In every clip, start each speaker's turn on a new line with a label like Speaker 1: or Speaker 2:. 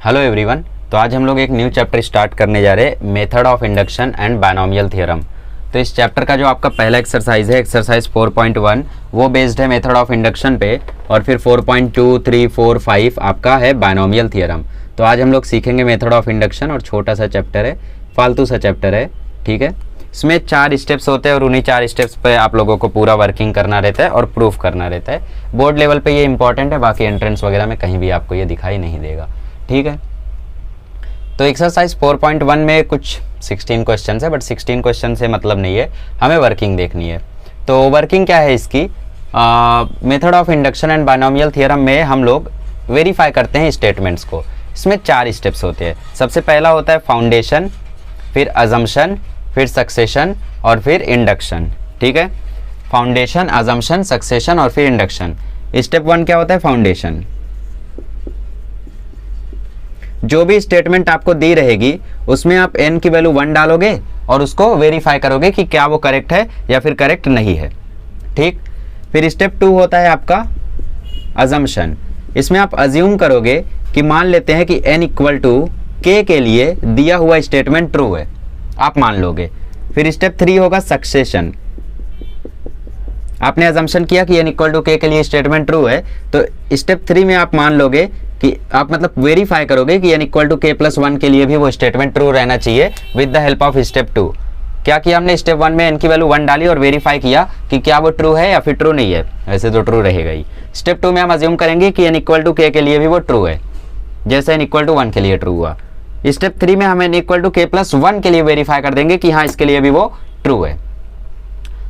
Speaker 1: Hello everyone. तो आज हम लोग एक न्यू चैप्टर स्टार्ट करने जा रहे हैं, method of induction and binomial theorem. तो इस चैप्टर का जो आपका पहला एक्सरसाइज है, एक्सरसाइज 4.1, वो बेस्ड है मेथड ऑफ इंडक्शन पे, और फिर 4.2, 3, 4, 5 आपका है बायनोमियल थ्योरम। तो आज हम लोग सीखेंगे मेथड ऑफ इंडक्शन, और छोटा सा चैप्टर है, फालतू सा चैप्टर है, ठीक है। इसमें 4 स्टेप्स होते हैं और उन्हीं 4 स्टेप्स पे आप लोगों को पूरा वर्किंग करना रहता है और प्रूफ करना रहता है। बोर्ड लेवल पे ये इंपॉर्टेंट है, बाकी एंट्रेंस वगैरह में कहीं भी आपको ये दिखाई नहीं देगा, ठीक है। तो एक्सरसाइज 4.1 में कुछ 16 क्वेश्चन है, बट 16 क्वेश्चन से मतलब नहीं है, हमें वर्किंग देखनी है। तो वर्किंग क्या है इसकी, method of induction and binomial theorem में हम लोग वेरीफाई करते हैं स्टेटमेंट्स को। इसमें 4 स्टेप्स होते हैं। सबसे पहला होता है फाउंडेशन, फिर अजम्पशन, फिर सक्सेशन और फिर इंडक्शन, ठीक है। फाउंडेशन, अजम्पशन, सक्सेशन और फिर इंडक्शन। स्टेप 1 क्या होता है, फाउंडेशन। जो भी स्टेटमेंट आपको दी रहेगी उसमें आप n की वैल्यू 1 डालोगे और उसको वेरीफाई करोगे कि क्या वो करेक्ट है या फिर करेक्ट नहीं है, ठीक। फिर स्टेप 2 होता है आपका अजम्पशन। इसमें आप अज्यूम करोगे कि मान लेते हैं कि n इक्वल टू k के लिए दिया हुआ स्टेटमेंट ट्रू है, आप मान लोगे। फिर स्टेप 3 होगा सक्सेशन। आपने अजम्पशन किया कि n इक्वल टू k के लिए स्टेटमेंट ट्रू है, तो स्टेप 3 में आप मान लोगे कि आप मतलब वेरीफाई करोगे कि n इक्वल टू k+1 के लिए भी वो स्टेटमेंट ट्रू रहना चाहिए with the help of step 2। क्या किया हमने, स्टेप 1 में n की वैल्यू 1 डाली और वेरीफाई किया कि क्या वो ट्रू है या फिर ट्रू नहीं है। वैसे तो ट्रू रहेगा ही। स्टेप 2 में हम अज्यूम करेंगे कि n इक्वल टू k के लिए भी वो ट्रू है, जैसे n इक्वल टू 1 के लिए ट्रू हुआ। स्टेप 3 में हम n इक्वल टू k+1 के लिए वेरीफाई कर देंगे कि हाँ इसके लिए भी वो ट्रू है।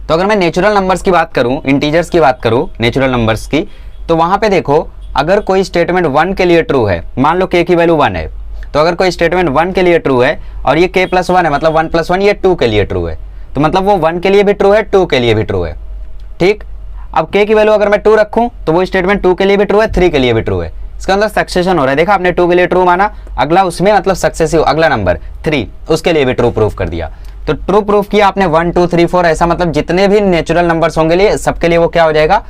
Speaker 1: तो अगर मैं नेचुरल नंबर्स की बात करूं, इंटीजर्स की बात करूं, नेचुरल नंबर्स की, तो वहां पे देखो अगर कोई स्टेटमेंट 1 के लिए ट्रू है, मान लो k की वैल्यू 1 है, तो अगर कोई स्टेटमेंट 1 के लिए ट्रू है और ये k+1 है, मतलब 1+1 ये 2 के लिए ट्रू है, तो मतलब वो 1 के लिए भी ट्रू है, 2 के लिए भी ट्रू है, ठीक। अब k की वैल्यू अगर मैं 2 रखूं तो वो स्टेटमेंट 2 के लिए भी ट्रू है, 3 के लिए भी ट्रू है। इसका मतलब सक्सेशन हो रहा है। देखा आपने 2 के लिए ट्रू माना, अगला उसमें मतलब सक्सेसिव अगला नंबर 3 उसके लिए भी ट्रू प्रूफ कर दिया। तो ट्रू प्रूफ किया आपने 1, 2, 3, 4, ऐसा मतलब जितने भी नेचुरल नंबर्स होंगे लिए सबके लिए वो क्या हो जाएगा,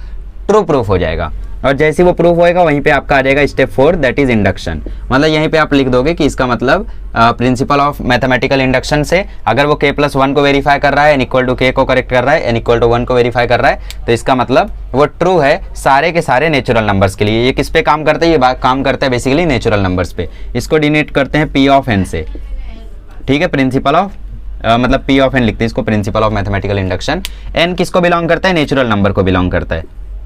Speaker 1: ट्रू प्रूफ हो जाएगा। और जैसे वो प्रूफ होएगा वहीं पे आपका आ जाएगा स्टेप 4, दैट इज इंडक्शन। मतलब यहीं पे आप लिख दोगे कि इसका मतलब प्रिंसिपल ऑफ मैथमेटिकल इंडक्शन से अगर वो k+1 को वेरीफाई कर रहा है, n इक्वल टू k को करेक्ट कर रहा है, n इक्वल टू 1 को वेरीफाई कर रहा है, तो इसका मतलब वो ट्रू है सारे के सारे नेचुरल नंबर्स के लिए। ये किस पे काम करता है, ये काम करता है बेसिकली नेचुरल नंबर्स पे। इसको डिनोट करते हैं p ऑफ n से, ठीक है। प्रिंसिपल ऑफ मतलब p ऑफ n लिखते हैं इसको, principal of mathematical induction. n किसको बिलोंग करता है, नेचुरल नंबर को बिलोंग करता है।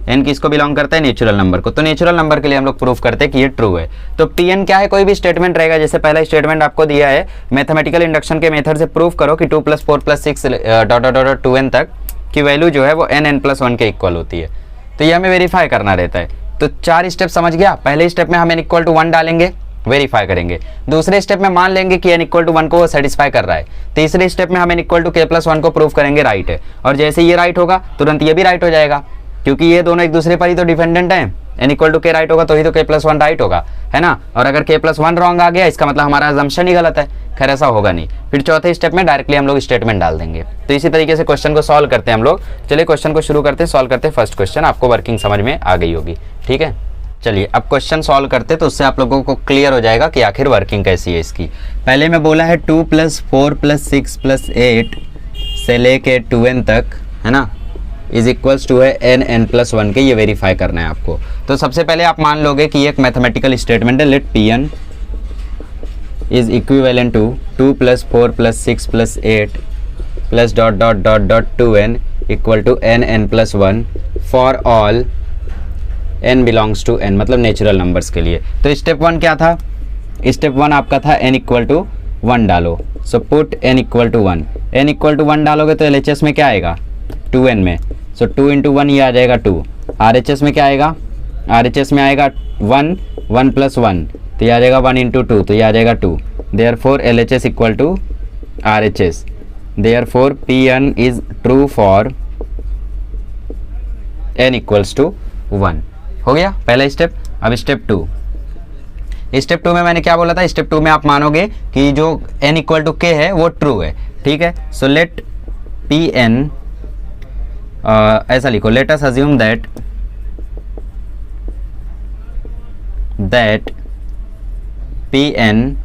Speaker 1: n किसको बिलोंग करता है, नेचुरल नंबर को। तो नेचुरल नंबर के लिए हम लोग प्रूफ करते हैं कि ये ट्रू है। तो Pn क्या है, कोई भी स्टेटमेंट रहेगा। जैसे पहला स्टेटमेंट आपको दिया है, मैथमेटिकल इंडक्शन के मेथड से प्रूफ करो कि 2 + 4 + 6 2n तक की वैल्यू जो है वो n+1 के इक्वल होती है। तो ये हमें वेरीफाई करना रहता है। तो 4 स्टेप समझ गया। पहले स्टेप में हम n इक्वल टू 1 डालेंगे, वेरीफाई करेंगे। दूसरे स्टेप में मान लेंगे कि n इक्वल टू 1 को वो सेटिस्फाई कर रहा है। तीसरे स्टेप में हम n इक्वल टू k+1 को प्रूफ करेंगे राइट है, और जैसे ये राइट होगा तुरंत ये भी राइट हो जाएगा, क्योंकि ये दोनों एक दूसरे पर ही तो डिपेंडेंट हैं। n equal to k right होगा तो ही तो k+1 राइट होगा, है ना। और अगर k+1 रॉन्ग आ गया इसका मतलब हमारा अजम्पशन ही गलत है। खैर ऐसा होगा नहीं। फिर चौथे स्टेप में डायरेक्टली हम लोग स्टेटमेंट डाल देंगे। तो इसी तरीके से क्वेश्चन को सॉल्व करते हैं हम लोग। चलिए क्वेश्चन को शुरू करते हैं, सॉल्व करते हैं। फर्स्ट क्वेश्चन आपको वर्किंग समझ में आ गई होगी, ठीक है। चलिए अब क्वेश्चन सॉल्व करते तो उससे आप लोगों को क्लियर हो जाएगा कि आखिर वर्किंग कैसी है इसकी। पहले मैं बोला है 2 + 4 + 6 + 8 से लेके 2n तक, है ना, इज इक्वल्स टू है n+1 के। ये वेरीफाई करना है आपको। तो सबसे पहले आप मान लोगे कि एक मैथमेटिकल स्टेटमेंट है, let Pn is equivalent to 2 + 4 + 6 + 8 + ... 2n equal to n+1 for all n belongs to n, मतलब नेचुरल नंबर्स के लिए। तो स्टेप 1 क्या था, स्टेप 1 आपका था n इक्वल टू 1 डालो। So put n equal to 1। n equal to 1 डालोगे तो LHS में क्या आएगा, 2n में। सो 2 × 1 ये आ जाएगा 2। RHS में क्या आएगा, RHS में आएगा 1, 1 + 1 तो ये आ जाएगा 1 × 2 तो ये आ जाएगा 2। Therefore LHS equal to RHS। Therefore Pn is true for n equals to 1। हो गया पहला स्टेप। अब स्टेप 2। स्टेप 2 में मैंने क्या बोला था, स्टेप 2 में आप मानोगे कि जो n इक्वल टू k है वो ट्रू है, ठीक है। सो लेट Pn, ऐसा लिखो, let us assume that P N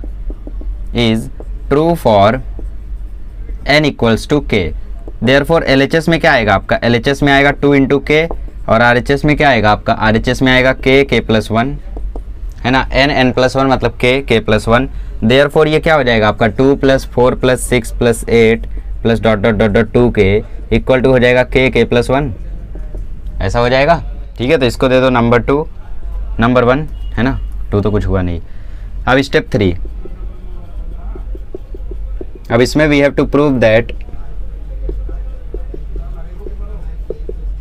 Speaker 1: is true for n equals to k. Therefore LHS में क्या आएगा आपका, LHS में आएगा 2 इंटू के, और RHS में क्या आएगा आपका, RHS में आएगा k प्लस 1, है ना, n प्लस 1 मतलब k प्लस 1। देयरफॉर ये क्या हो जाएगा आपका 2 plus 4 plus 6 plus 8 plus dot dot dot dot 2k equal to हो जाएगा k प्लस 1, ऐसा हो जाएगा। ठीक है, तो इसको दे दो नंबर 2, नंबर 1, है ना, 2 तो कुछ हुआ नहीं। अब स्टेप 3, अब इसमें we have to prove that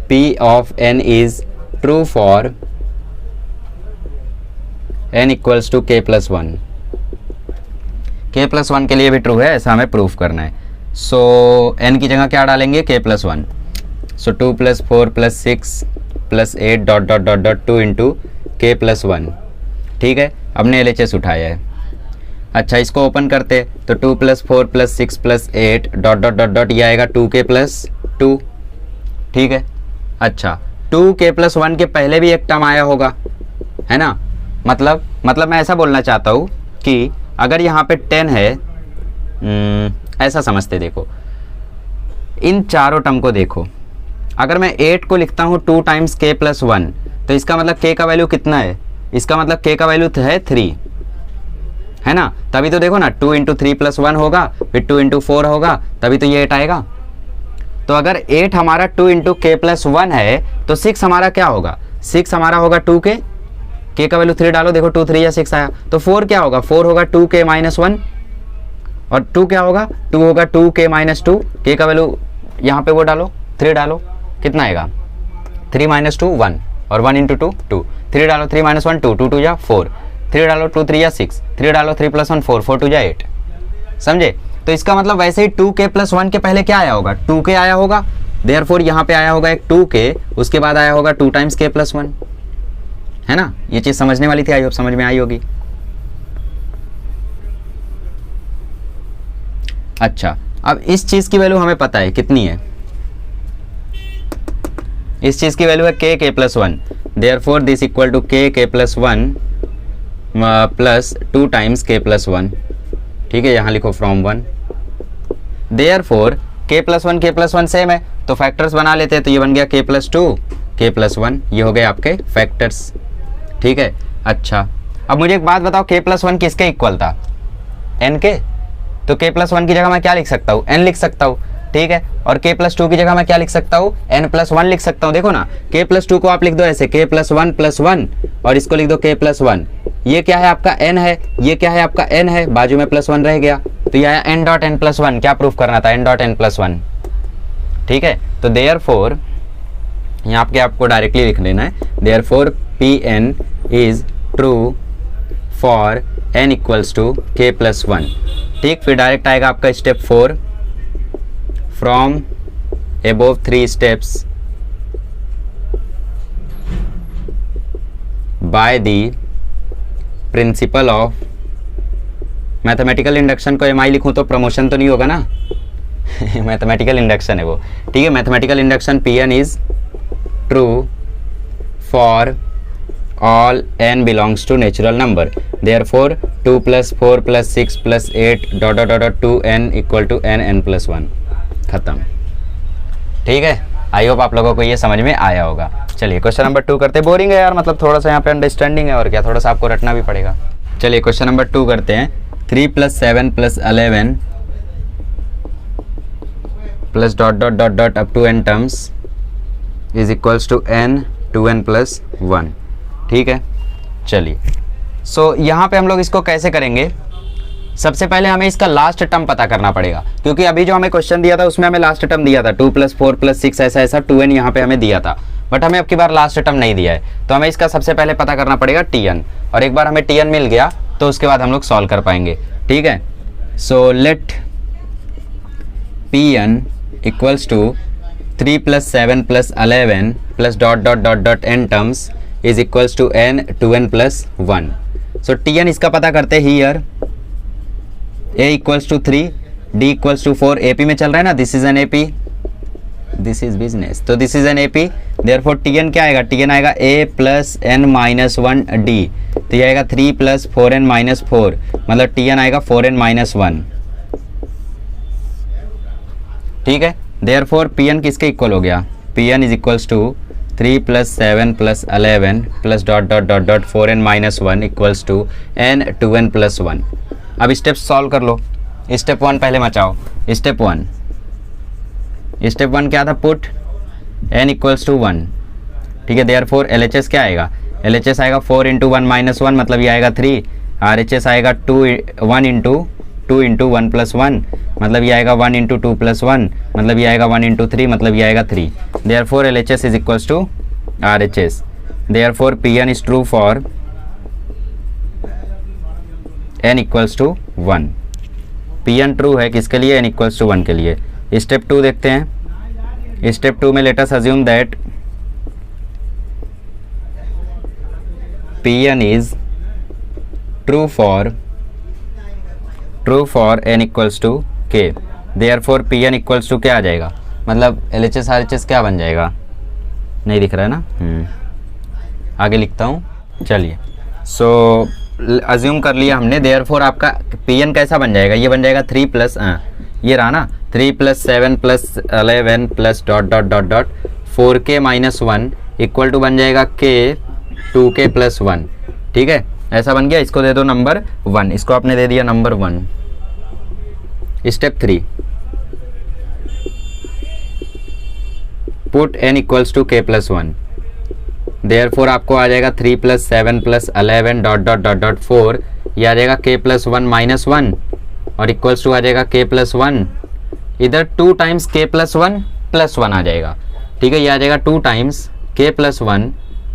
Speaker 1: p of n is true for n equals to k plus 1। k plus 1 के लिए भी ट्रू है, ऐसा हमें प्रूफ करना है। सो n की जगह क्या डालेंगे, k प्लस 1। सो 2 plus 4 plus 6 plus 8 dot dot dot dot 2 into k plus 1। ठीक है, हमने LHS उठाया है। अच्छा, इसको ओपन करते तो 2 plus 4 plus 6 plus 8 dot dot dot dot ये आएगा 2k प्लस 2। ठीक है, अच्छा 2k प्लस 1 के पहले भी एक टर्म आया होगा, है ना, मतलब मैं ऐसा बोलना चाहता हूँ कि अगर यहाँ पे 10 है, ऐसा समझते, देखो इन चारों टर्म को देखो, अगर मैं 8 को लिखता हूँ 2 टाइम्स k प्लस 1 तो इसका मतलब k का वैल्यू कितना है, इसका मतलब k का वैल्यू है 3, है ना, तभी तो देखो ना 2 इंटू 3 प्लस 1 होगा, फिर 2 इंटू 4 होगा, तभी तो ये 8 आएगा। तो अगर 8 हमारा 2 इंटू k प्लस 1 है तो 6 हमारा क्या होगा, 6 हमारा होगा 2k, k का वैल्यू 3 डालो, देखो 2 3 या 6 आया, तो 4 क्या होगा, 4 होगा 2k माइनस 1, और 2 क्या होगा, 2 होगा 2k माइनस 2, k का वैल्यू यहाँ पे वो डालो 3 डालो, कितना आएगा 3 माइनस 2 1, और 1 इंटू 2 2, 3 डालो 3 माइनस 1 2, 2 2 या 4, 3 डालो 2 3 या 6, 3 डालो 3 प्लस 1 4, 4 2 या 8, समझे। तो इसका मतलब वैसे ही 2k प्लस 1 के पहले क्या आया होगा, 2k आया होगा, देयरफॉर यहाँ पे आया होगा एक 2k, उसके बाद आया होगा 2 टाइम्स k प्लस 1, है ना। ये चीज समझने वाली थी, आई होप समझ में आई होगी। अच्छा, अब इस चीज की वैल्यू हमें पता है कितनी है, इस चीज की वैल्यू है k plus 1, therefore this equal to k plus 1 plus 2 times k plus 1। ठीक है, यहाँ लिखो from 1, therefore k plus 1 same है तो फैक्टर्स बना लेते हैं, तो ये बन गया k प्लस 2 k प्लस 1, ये हो गए आपके फैक्टर्स। ठीक है, अच्छा अब मुझे एक बात बताओ, k प्लस 1 किसके इक्वल था, n के, तो k प्लस 1 की जगह मैं क्या लिख सकता हूँ, n लिख सकता हूँ। ठीक है, और k प्लस 2 की जगह मैं क्या लिख सकता हूँ, n प्लस 1 लिख सकता हूँ। देखो ना, k प्लस 2 को आप लिख दो ऐसे, k प्लस 1 और इसको लिख दो k प्लस 1, ये क्या है आपका n है, ये क्या है आपका n है, बाजू में प्लस 1 रह गया, तो ये आया n डॉट n प्लस 1, क्या प्रूफ करना था, n डॉट n प्लस 1। ठीक है, तो देयरफॉर यहाँ पे आपको डायरेक्टली लिख लेना है, therefore Pn is true for n equals to k plus 1। ठीक, फिर डायरेक्ट आएगा आपका step 4, from above 3 steps by the principle of mathematical induction को MI लिखूं तो प्रमोशन तो नहीं होगा ना मैथमेटिकल इंडक्शन है वो। ठीक है, mathematical induction Pn is true for all n belongs to natural number, therefore 2 plus 4 plus 6 plus 8 dot dot dot 2n equal to n plus 1, खत्म। ठीक है, आई होप आप लोगों को ये समझ में आया होगा। चलिए क्वेश्चन नंबर 2 करते हैं, बोरिंग है यार, मतलब थोड़ा सा यहाँ पे अंडरस्टैंडिंग है और क्या, थोड़ा सा आपको रटना भी पड़ेगा। चलिए क्वेश्चन नंबर 2 करते हैं, 3 plus 7 plus 11 plus dot dot dot dot up to n terms is equals to n 2n plus 1। ठीक है, चलिए सो यहाँ पे हम लोग इसको कैसे करेंगे, सबसे पहले हमें इसका लास्ट टर्म पता करना पड़ेगा, क्योंकि अभी जो हमें क्वेश्चन दिया था उसमें हमें लास्ट टर्म दिया था 2 प्लस 4 प्लस 6 ऐसा 2n यहाँ पे हमें दिया था, बट हमें अब की बार लास्ट टर्म नहीं दिया है, तो हमें इसका सबसे पहले पता करना पड़ेगा Tn, और एक बार हमें Tn मिल गया तो उसके बाद हम लोग सॉल्व कर पाएंगे। ठीक है, so let Pn equals to 3 plus 7 plus 11 plus dot dot dot dot n terms is equals to n 2n plus 1। So Tn इसका पता करते हैं, here a equals to 3, d equals to 4, AP में चल रहा है ना, this is an AP, this is business, तो this is an AP, therefore T n क्या आएगा, टीएन आएगा a plus N minus one D, तो ये आएगा 3 प्लस 4n माइनस 4, मतलब टीएन आएगा 4n माइनस 1, ठीक है। देयरफॉर पीएन किसके इक्वल हो गया, P N is equals to 3 plus 7 plus 11 plus dot dot dot dot 4n minus 1 equals to n 2n plus 1। अब स्टेप सॉल्व कर लो। स्टेप 1 पहले मचाओ। स्टेप 1 क्या था, पुट n इक्वल्स टू 1, ठीक है। देयरफॉर LHS क्या आएगा, LHS आएगा 4 इंटू 1 माइनस 1, मतलब ये आएगा 3, RHS आएगा 1 इंटू 2 इंटू 1 प्लस 1, मतलब ये आएगा 1 इंटू 2 प्लस 1, मतलब ये आएगा 1 इंटू 3, मतलब ये आएगा 3। Therefore LHS is equals to RHS। Therefore PN is true for n equals to 1। PN true है किसके लिए, n इक्वल्स टू 1 के लिए। स्टेप 2 देखते हैं। स्टेप 2 में let us assume that PN is true for n equals to k। Therefore PN equals to क्या आ जाएगा, मतलब LHS RHS क्या बन जाएगा, नहीं दिख रहा है ना, आगे लिखता हूँ। चलिए, सो अज्यूम कर लिया हमने। देयरफॉर आपका PN कैसा बन जाएगा, ये बन जाएगा 3 प्लस ये रहा ना 3 plus 7 plus 11 plus dot dot dot dot 4k minus 1 equal to बन जाएगा k 2k प्लस 1, ठीक है। ऐसा बन गया, इसको दे दो नंबर 1, इसको आपने दे दिया number 1। Step 3, put n equals to k plus 1। Therefore आपको आ जाएगा 3 plus 7 plus 11 dot dot dot dot 4, ये आ जाएगा k प्लस 1 माइनस 1 और इक्वल्स टू आ जाएगा k प्लस 1, इधर 2 टाइम्स k प्लस 1 प्लस 1 आ जाएगा, ठीक है। ये आ जाएगा 2 टाइम्स k प्लस 1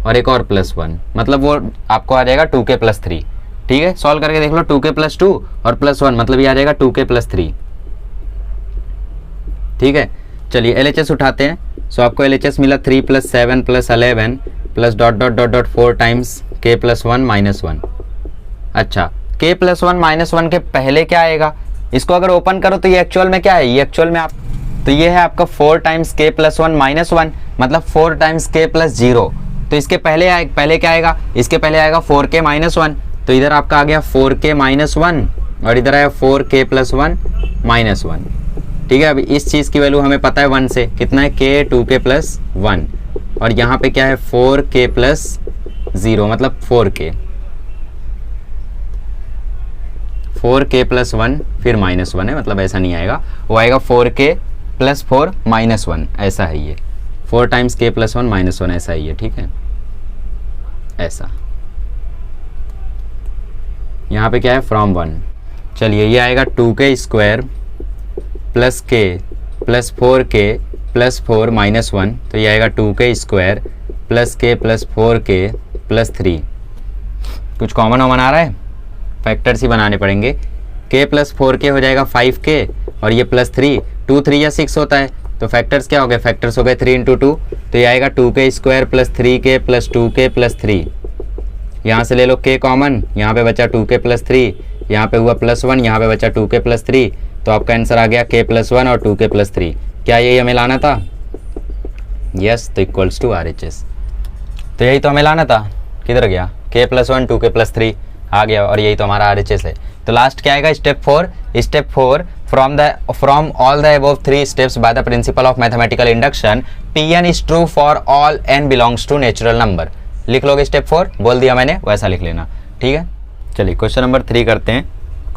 Speaker 1: और एक और प्लस 1, मतलब वो आपको आ जाएगा 2k प्लस 3, ठीक है। सॉल्व करके देख लो, 2k प्लस 2 और प्लस 1, मतलब ये आ जाएगा 2k प्लस 3, ठीक है। चलिए LHS उठाते हैं। सो आपको LHS मिला 3 plus 7 plus 11 plus dot dot dot dot 4 times k plus 1 minus 1। अच्छा, k प्लस 1 माइनस 1 के पहले क्या आएगा, इसको अगर ओपन करो तो ये एक्चुअल में क्या है, ये एक्चुअल में आप, तो ये है आपका 4 टाइम्स k प्लस 1 माइनस 1, मतलब 4 टाइम्स k प्लस 0। तो इसके पहले क्या आएगा, इसके पहले आएगा 4k माइनस 1, तो इधर आपका आ गया 4k माइनस 1 और इधर आया 4k प्लस 1 माइनस 1, ठीक है। अभी इस चीज़ की वैल्यू हमें पता है 1 से, कितना है k 2k प्लस 1 और यहाँ पे क्या है 4k प्लस 0, मतलब 4k प्लस 1 फिर माइनस 1 है, मतलब ऐसा नहीं आएगा, वो आएगा 4k प्लस 4 माइनस 1, ऐसा है ये 4 टाइम्स k प्लस 1 माइनस 1, ऐसा ही है, ठीक है। ऐसा यहाँ पे क्या है फ्रॉम 1। चलिए, ये आएगा 2k square plus k plus 4k plus 4 minus 1, तो ये आएगा 2k square plus k plus 4k plus 3। कुछ कॉमन आ रहा है, फैक्टर्स ही बनाने पड़ेंगे। k प्लस 4k हो जाएगा 5k और ये प्लस 3, 2 3 या 6 होता है, तो फैक्टर्स क्या हो गए, फैक्टर्स हो गए 3 इंटू 2, तो ये आएगा 2k square plus 3k plus 2k plus 3। यहाँ से ले लो k कॉमन, यहाँ पे बचा 2k प्लस 3, यहाँ पे हुआ प्लस 1, यहाँ पे बचा 2k प्लस 3, तो आपका आंसर आ गया k प्लस 1 और 2k प्लस 3। क्या यही हमें लाना था, यस, तो इक्वल्स टू RHS, तो यही तो हमें लाना था। किधर गया, k प्लस 1 2k प्लस 3 आ गया और यही तो हमारा RHS है। तो लास्ट क्या आएगा, step 4 from all the above 3 steps by the principle of mathematical induction PN is true for all n belongs to natural number. लिख लोगे स्टेप 4, बोल दिया मैंने, वैसा लिख लेना, ठीक है। चलिए क्वेश्चन नंबर 3 करते हैं।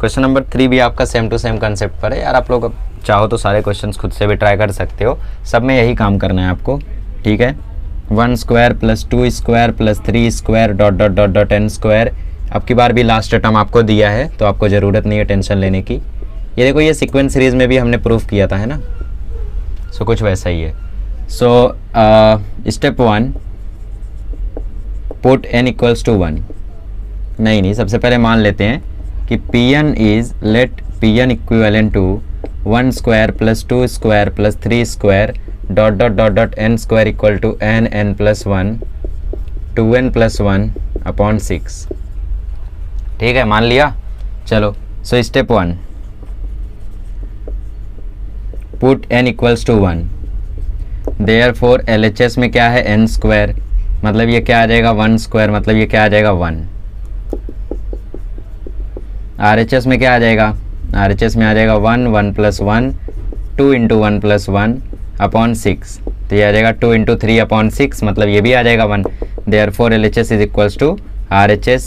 Speaker 1: क्वेश्चन नंबर 3 भी आपका सेम टू सेम कंसेप्ट पर है यार, आप लोग चाहो तो सारे क्वेश्चंस खुद से भी ट्राई कर सकते हो, सब में यही काम करना है आपको, ठीक है। 1 square plus 2 square plus 3 square dot dot dot dot n square. अब की बार भी लास्ट टर्म आपको दिया है, तो आपको ज़रूरत नहीं है टेंशन लेने की। ये देखो, ये सीक्वेंस सीरीज में भी हमने प्रूफ किया था, है ना, सो कुछ वैसा ही है। So step 1, put n equals to 1। नहीं, सबसे पहले मान लेते हैं कि Pn is, let Pn equivalent to 1 square plus 2 square plus 3 square dot dot dot dot n square equal to n plus 1 2n plus 1 upon 6, ठीक है, मान लिया। चलो, so step 1, put n equals to 1। Therefore LHS में क्या है n square, मतलब ये क्या आ जाएगा 1 स्क्वायर, मतलब ये क्या आ जाएगा 1। RHS में क्या आ जाएगा, RHS में आ जाएगा 1 1 प्लस 1 2 इंटू 1 प्लस 1 अपॉन 6, तो ये आ जाएगा 2 इंटू 3 अपॉन 6, मतलब ये भी आ जाएगा 1। Therefore LHS is equals to RHS,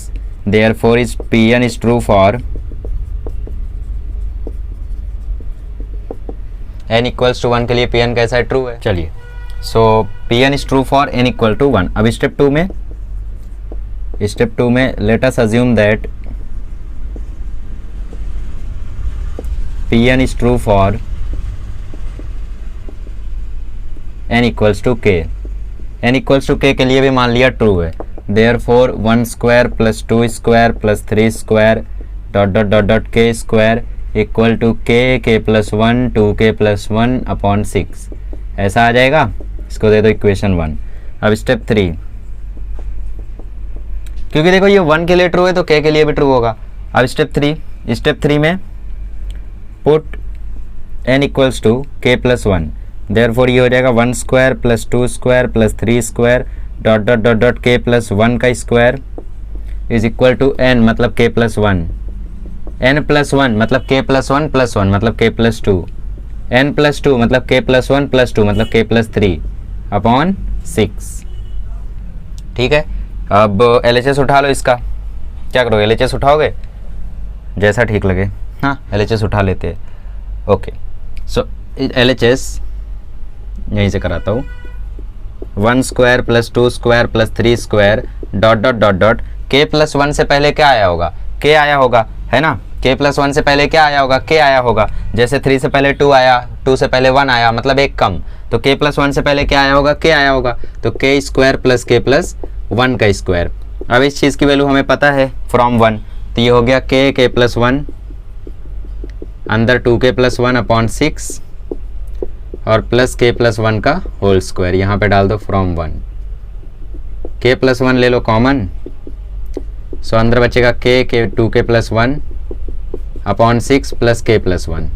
Speaker 1: therefore is Pn is true for n equals to 1 के लिए Pn कैसा है, ट्रू है। चलिए so Pn is true for n equal to 1। अब स्टेप टू में let us assume that Pn is true for n equals to k। n equals to k के लिए भी मान लिया ट्रू है। Therefore 1 square plus 2 square plus 3 square dot dot dot dot k square equal to k plus 1 2k plus 1 upon 6, ऐसा आ जाएगा। इसको दे दो इक्वेशन 1। अब स्टेप 3, क्योंकि देखो ये 1 के लिए ट्रू है तो k के लिए भी ट्रू होगा। अब स्टेप 3 में put n equals to k plus 1, therefore ये हो जाएगा 1 square plus 2 square plus 3 square dot dot dot dot k plus 1 का square is equal to n मतलब k प्लस 1, n प्लस 1 मतलब k प्लस 1 प्लस 1 मतलब k plus 2, n plus 2 मतलब k plus 1 plus 2 मतलब k plus 3 upon 6। ठीक है, अब LHS उठा लो इसका। क्या करोगे, LHS उठाओगे, जैसा ठीक लगे। हाँ LHS उठा लेते हैं। ओके सो LHS यहीं से कराता हूँ। 1 square plus 2 square plus 3 square dot dot dot dot k plus 1 से पहले क्या आया होगा, k आया होगा, है ना। k प्लस 1 से पहले क्या आया होगा, k आया होगा। जैसे 3 से पहले 2 आया, 2 से पहले 1 आया, मतलब एक कम, तो k प्लस 1 से पहले क्या आया होगा, k आया होगा। तो k square plus k plus 1 का स्क्वायर। अब इस चीज़ की वैल्यू हमें पता है फ्रॉम 1, तो ये हो गया k प्लस 1 अंदर 2k प्लस 1 अपॉन 6 और प्लस k प्लस 1 का होल स्क्वायर, यहाँ पे डाल दो फ्रॉम 1। k प्लस 1 ले लो कॉमन, सो अंदर बचेगा k 2k plus 1 upon 6 plus k plus 1,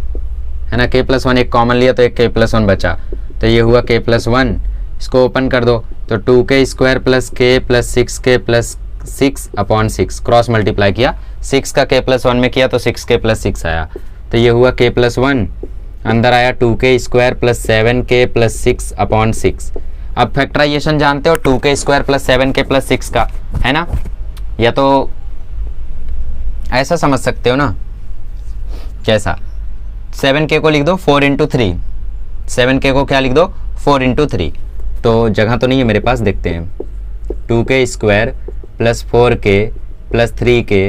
Speaker 1: है ना। k प्लस 1 एक कॉमन लिया तो एक k प्लस 1 बचा, तो ये हुआ k प्लस 1। इसको ओपन कर दो तो 2k square plus k plus 6k plus 6 upon 6, cross multiply किया, 6 का k प्लस 1 में किया तो 6k प्लस 6 आया, तो ये हुआ k प्लस 1। अंदर आया 2k square plus 7k plus 6 upon 6। अब फैक्टराइजेशन जानते हो 2k square plus 7k plus 6 का, है ना। या तो ऐसा समझ सकते हो ना, कैसा, 7k को लिख दो 4 इंटू 3, 7k को क्या लिख दो 4 इंटू 3, तो जगह तो नहीं है मेरे पास, देखते हैं। 2k square plus 4k plus 3k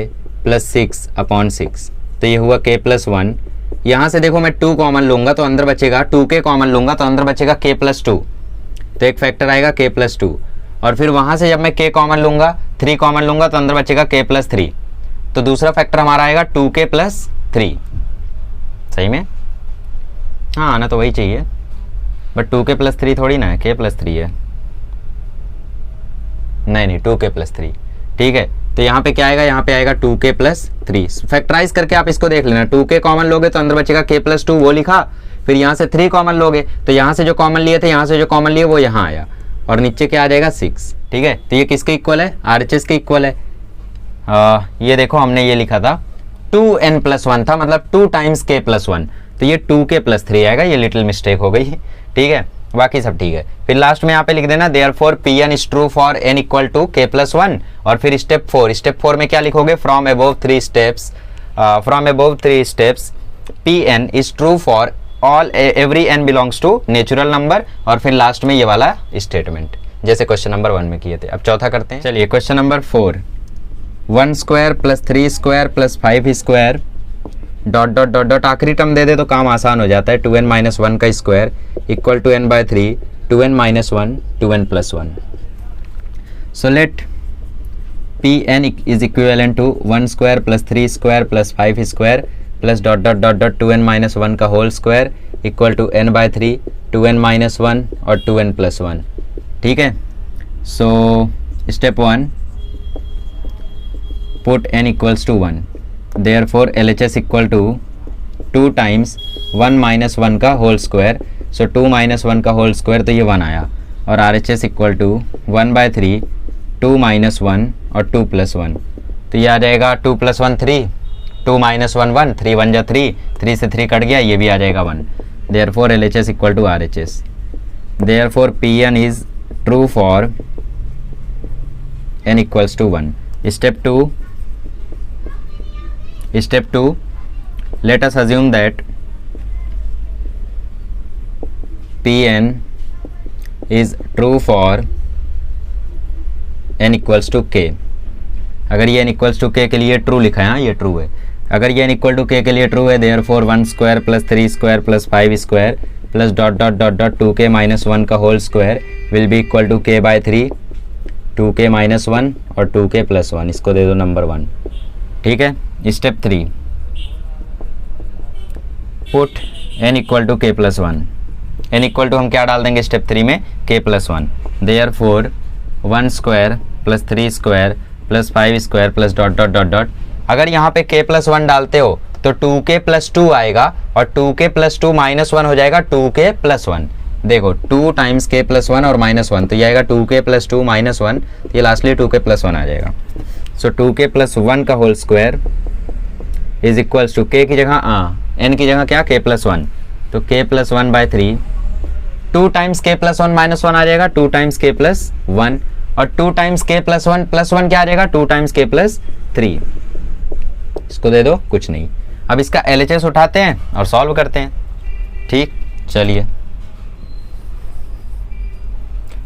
Speaker 1: plus 6 upon 6, तो ये हुआ k प्लस 1। यहाँ से देखो मैं 2 कॉमन लूँगा तो अंदर बचेगा, 2k कॉमन लूँगा तो अंदर बचेगा k प्लस 2, तो एक फैक्टर आएगा k प्लस 2। और फिर वहाँ से जब मैं k कॉमन लूँगा, 3 कॉमन लूँगा तो अंदर बचेगा k प्लस 3, तो दूसरा फैक्टर हमारा आएगा 2k प्लस 3। सही में, हाँ आना तो वही चाहिए, बट 2k प्लस 3 थोड़ी ना है, k प्लस 3 है। नहीं 2k प्लस 3, ठीक है। तो यहाँ पे क्या आएगा, यहाँ पे आएगा 2k प्लस 3। फैक्टराइज करके आप इसको देख लेना, 2k कॉमन लोगे तो अंदर बचेगा k प्लस 2, वो लिखा। फिर यहाँ से 3 कॉमन लोगे तो यहाँ से जो कॉमन लिए थे, यहाँ से जो कॉमन लिए वो यहाँ आया, और नीचे क्या आ जाएगा 6। ठीक है, तो ये किसके इक्वल है, RHS के इक्वल है। ये देखो हमने ये लिखा था 2n प्लस 1 था, मतलब 2 टाइम्स k प्लस 1, तो ये 2k प्लस 3 आएगा। ये लिटिल मिस्टेक हो गई, ठीक है, बाकी सब ठीक है। फिर लास्ट में यहाँ पे लिख देना therefore Pn is true for n equal to k plus 1। और फिर स्टेप 4 में क्या लिखोगे, from above 3 steps Pn is true for all every n belongs to natural number. और फिर लास्ट में ये वाला स्टेटमेंट, जैसे क्वेश्चन नंबर 1 में किए थे। अब चौथा करते हैं, चलिए question number 4, 1 square plus 3 square plus 5 square dot dot dot dot, आखिरी टर्म दे दे तो काम आसान हो जाता है। 2n माइनस 1 का square equal to n by 3, 2n minus 1 2n plus 1। So let Pn is equivalent to 1 square plus 3 square plus 5 square plus dot dot dot dot 2n minus 1 का whole square equal to n by 3, 2n minus 1 और 2n plus 1। ठीक है, so step 1, put n equals to 1, therefore LHS equal to 2 times 1 minus 1 का whole square, सो 2 minus 1 का whole square, तो ये 1 आया। और R H S equal to 1/3 2 minus 1 और 2 प्लस 1, तो ये आ जाएगा 2 प्लस 1 3, 2 माइनस 1 1, 3 1 जा 3, 3 से 3 कट गया, ये भी आ जाएगा 1। Therefore L H S equal to R H S. Therefore P N is true for n equals to 1. Step 2, let us assume that Pn is true for n equals to k. अगर ये n equals to k के लिए true लिखा है, हाँ ये true है। अगर ये n equal to k के लिए ट्रू है, therefore 1 square plus 3 square plus 5 square plus dot dot dot dot 2k minus 1 का whole square will be equal to k/3 2k minus 1 और 2k प्लस 1, इसको दे दो नंबर 1। ठीक है। Step 3, put n equal to k plus 1। n equal to हम क्या डाल देंगे स्टेप 3 में, k plus 1। Therefore 1 square plus 3 square plus 5 square plus dot dot dot dot. अगर यहाँ पे k प्लस 1 डालते हो तो 2k प्लस 2 आएगा और 2k प्लस 2 माइनस 1 हो जाएगा 2k प्लस 1। देखो 2 टाइम्स k प्लस 1 और माइनस 1, तो ये आएगा 2k प्लस 2 माइनस 1, ये लास्टली 2k प्लस 1 आ जाएगा। सो 2k प्लस 1 का whole square is equals to k की जगह n की जगह क्या, k प्लस 1, तो k plus 1/3, 2 times k plus 1 minus 1 आ जाएगा 2 टाइम्स k प्लस 1, और 2 टाइम्स k प्लस 1 प्लस 1 क्या आ जाएगा 2 टाइम्स k प्लस 3। इसको दे दो, कुछ नहीं। अब इसका LHS उठाते हैं और सॉल्व करते हैं। ठीक, चलिए।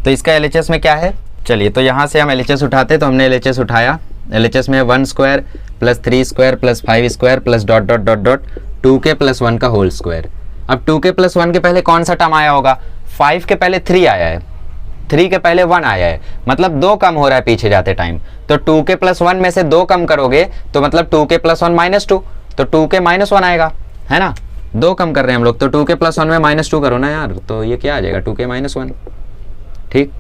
Speaker 1: तो इसका LHS में क्या है, चलिए तो यहाँ से हम LHS उठाते, तो हमने LHS उठाया। LHS में 1 square plus 3 square plus 5 square plus dot dot dot dot 2k plus 1 का होल स्क्वायर। अब 2k प्लस 1 के पहले कौन सा टर्म आया होगा, 5 के पहले 3 आया है, 3 के पहले 1 आया है, मतलब 2 कम हो रहा है पीछे जाते टाइम। तो 2k प्लस 1 में से 2 कम करोगे तो मतलब 2k प्लस 1 माइनस 2, तो 2k माइनस 1 आएगा, है ना। 2 कम कर रहे हैं हम लोग, तो 2k प्लस 1 में माइनस 2 करो ना यार, तो ये क्या आ जाएगा 2k माइनस 1। ठीक,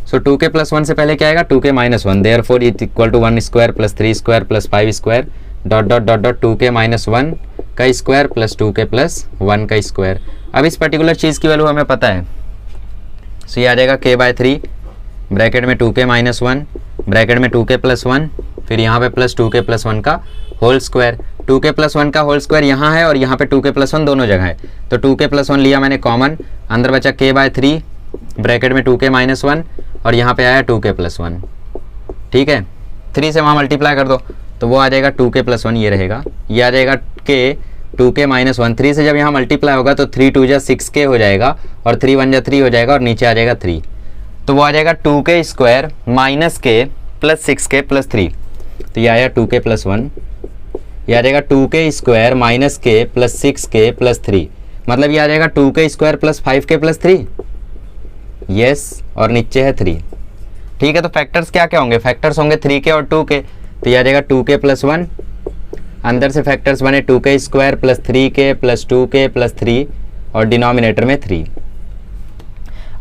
Speaker 1: सो 2k प्लस 1 से पहले क्या आएगा 2k minus 1। Therefore it equal to 1 square plus 3 square plus 5 square dot dot dot dot 2k minus 1 का स्क्वायर प्लस 2k प्लस 1 का स्क्वायर। अब इस पर्टिकुलर चीज़ की वैल्यू हमें पता है, सो ये आ जाएगा k/3 ब्रैकेट में 2k माइनस 1 ब्रैकेट में 2k प्लस 1, फिर यहाँ पे प्लस 2k प्लस 1 का होल स्क्वायर। 2k प्लस 1 का होल स्क्वायर यहाँ है और यहाँ पे 2k प्लस 1 दोनों जगह है, तो 2k प्लस 1 लिया मैंने कॉमन, अंदर बचा k/3 ब्रैकेट में 2k माइनस 1 और यहाँ पे आया 2k प्लस 1। ठीक है, 3 से वहाँ मल्टीप्लाई कर दो तो वो आ जाएगा 2k प्लस 1, ये रहेगा, ये आ जाएगा k 2k माइनस 1। 3 से जब यहाँ मल्टीप्लाई होगा तो 3 2 जा 6k हो जाएगा और 3 1 जा 3 हो जाएगा और नीचे आ जाएगा 3, तो वो आ जाएगा 2k square minus k plus 6k plus 3, तो ये आया 2k प्लस 1, ये आ जाएगा 2k square minus k plus 6k plus 3, मतलब ये आ जाएगा 2k square plus 5k plus 3, yes, और नीचे है 3। ठीक है, तो फैक्टर्स क्या क्या होंगे, फैक्टर्स होंगे 3k और 2k, तो ये आ जाएगा 2k प्लस 1, अंदर से फैक्टर्स बने 2k square plus 3k plus 2k plus 3 और डिनोमिनेटर में 3।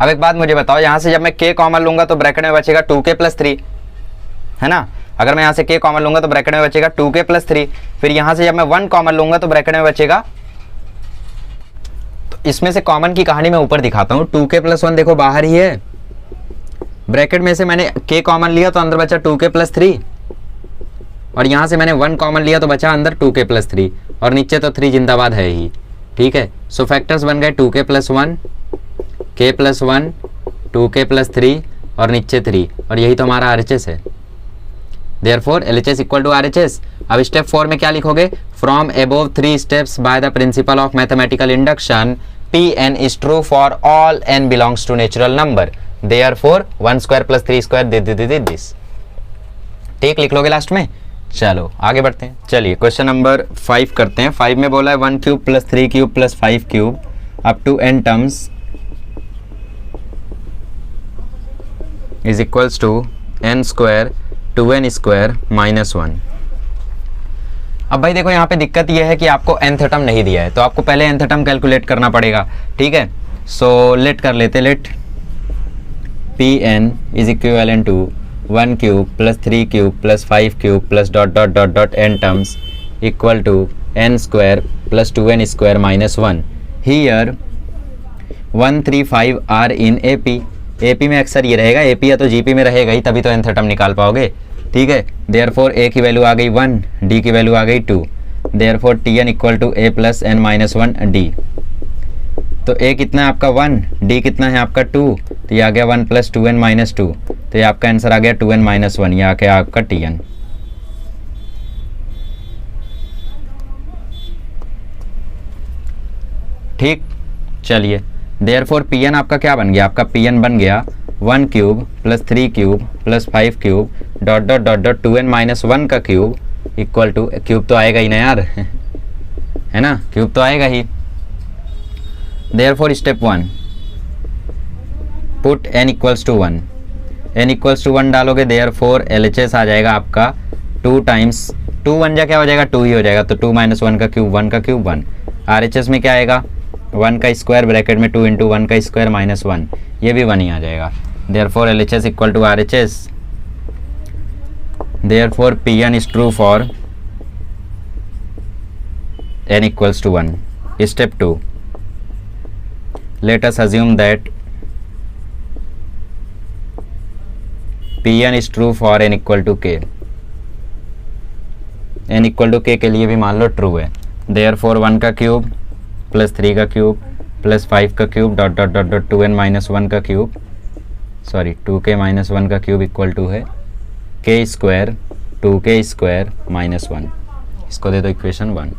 Speaker 1: अब एक बात मुझे बताओ, यहाँ से जब मैं k कॉमन लूंगा तो ब्रैकेट में बचेगा 2k प्लस 3, है ना। अगर मैं यहाँ से k कॉमन लूंगा तो ब्रैकेट में बचेगा 2k प्लस 3, फिर यहाँ से जब मैं 1 कॉमन लूंगा तो ब्रैकेट में बचेगा, तो इसमें से कॉमन की कहानी मैं ऊपर दिखाता हूँ। 2k प्लस 1 देखो बाहर ही है, ब्रैकेट में से मैंने k कॉमन लिया तो अंदर बचा 2k प्लस 3, और यहाँ से मैंने 1 कॉमन लिया तो बचा अंदर 2k प्लस 3 और नीचे तो 3 जिंदाबाद है ही। ठीक है, सो फैक्टर्स बन गए 2k plus 1 k plus 1 2k plus 3 और नीचे 3, और यही तो हमारा RHS है। Therefore LHS equal to RHS। अब स्टेप 4 में क्या लिखोगे, from above 3 steps by the principle of mathematical induction Pn is true for all n belongs to natural number, therefore 1 square plus 3 square this. ठीक, लिख लोगे last में। चलो आगे बढ़ते हैं। चलिए क्वेश्चन नंबर 5 करते हैं। 5 में बोला है 1 cube plus 3 cube plus 5 cube up to n terms is equals to n square 2n square minus 1। अब भाई देखो यहाँ पे दिक्कत ये है कि आपको nth टर्म नहीं दिया है, तो आपको पहले nth टर्म कैलकुलेट करना पड़ेगा। ठीक है, सो लेट कर लेते, let Pn is equivalent to 1 cube plus 3 cube plus 5 cube plus dot dot dot dot n terms equal to n square plus 2n square minus 1। Here 135 are in AP. AP में अक्सर ये रहेगा, AP या तो GP में रहेगा ही, तभी तो nth टर्म निकाल पाओगे, ठीक है। देयरफॉर ए की वैल्यू आ गई 1, डी की वैल्यू आ गई 2, therefore T N equal to A plus N minus 1 D. तो ए कितना है आपका 1, डी कितना है आपका 2, तो ये आ गया 1 प्लस 2n माइनस 2, तो ये आपका आंसर आ गया 2n माइनस 1, ये आ गया आपका टी एन। ठीक, चलिए देयरफॉर पी एन आपका क्या बन गया, आपका पी एन बन गया 1 cube plus 3 cube plus 5 cube dot dot dot dot 2n minus 1 का क्यूब इक्वल टू, क्यूब तो आएगा ही ना यार है ना, क्यूब तो आएगा ही। Therefore step 1, put n equals to 1, n equals to 1 डालोगे, देयरफॉर LHS आ जाएगा आपका 2 टाइम्स 2 1 जा क्या हो जाएगा, 2 ही हो जाएगा, तो 2 माइनस 1 का क्यूब 1 का क्यूब 1। RHS में क्या आएगा, 1 का स्क्वायर ब्रैकेट में 2 इंटू 1 का स्क्वायर माइनस 1, ये भी 1 ही आ जाएगा। Therefore LHS equal to RHS, therefore PN is true for n equals to 1। Step 2, let us assume that Pn is true for n equal to k। n equal to k के लिए भी मान लो true है, therefore 1 का cube plus 3 का cube plus 5 का cube dot dot dot dot 2n minus 1 का cube, sorry 2k minus 1 का क्यूब इक्वल टू है k square 2k square minus 1। इसको दे दो इक्वेशन 1।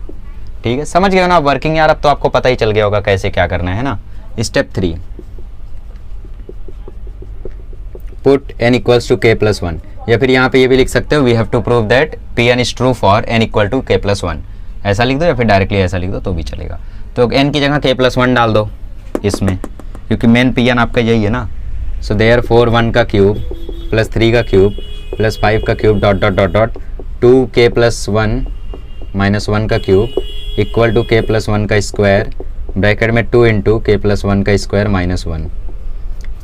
Speaker 1: ठीक है, समझ गए ना आप वर्किंग यार, अब तो आपको पता ही चल गया होगा कैसे क्या करना है ना। Step 3, put n equals to k plus 1, या फिर यहाँ पे ये भी लिख सकते हो we have to prove that Pn is true for n equal to k plus 1, ऐसा लिख दो या फिर डायरेक्टली ऐसा लिख दो तो भी चलेगा। तो n की जगह k प्लस 1 डाल दो इसमें, क्योंकि मेन Pn आपका यही है ना। सो देयरफॉर 1 का क्यूब प्लस 3 का क्यूब प्लस 5 का cube dot dot dot dot 2k plus 1 minus 1 का cube equal to k plus 1 का स्क्वायर ब्रैकेट में 2 इंटू k प्लस 1 का स्क्वायर माइनस 1।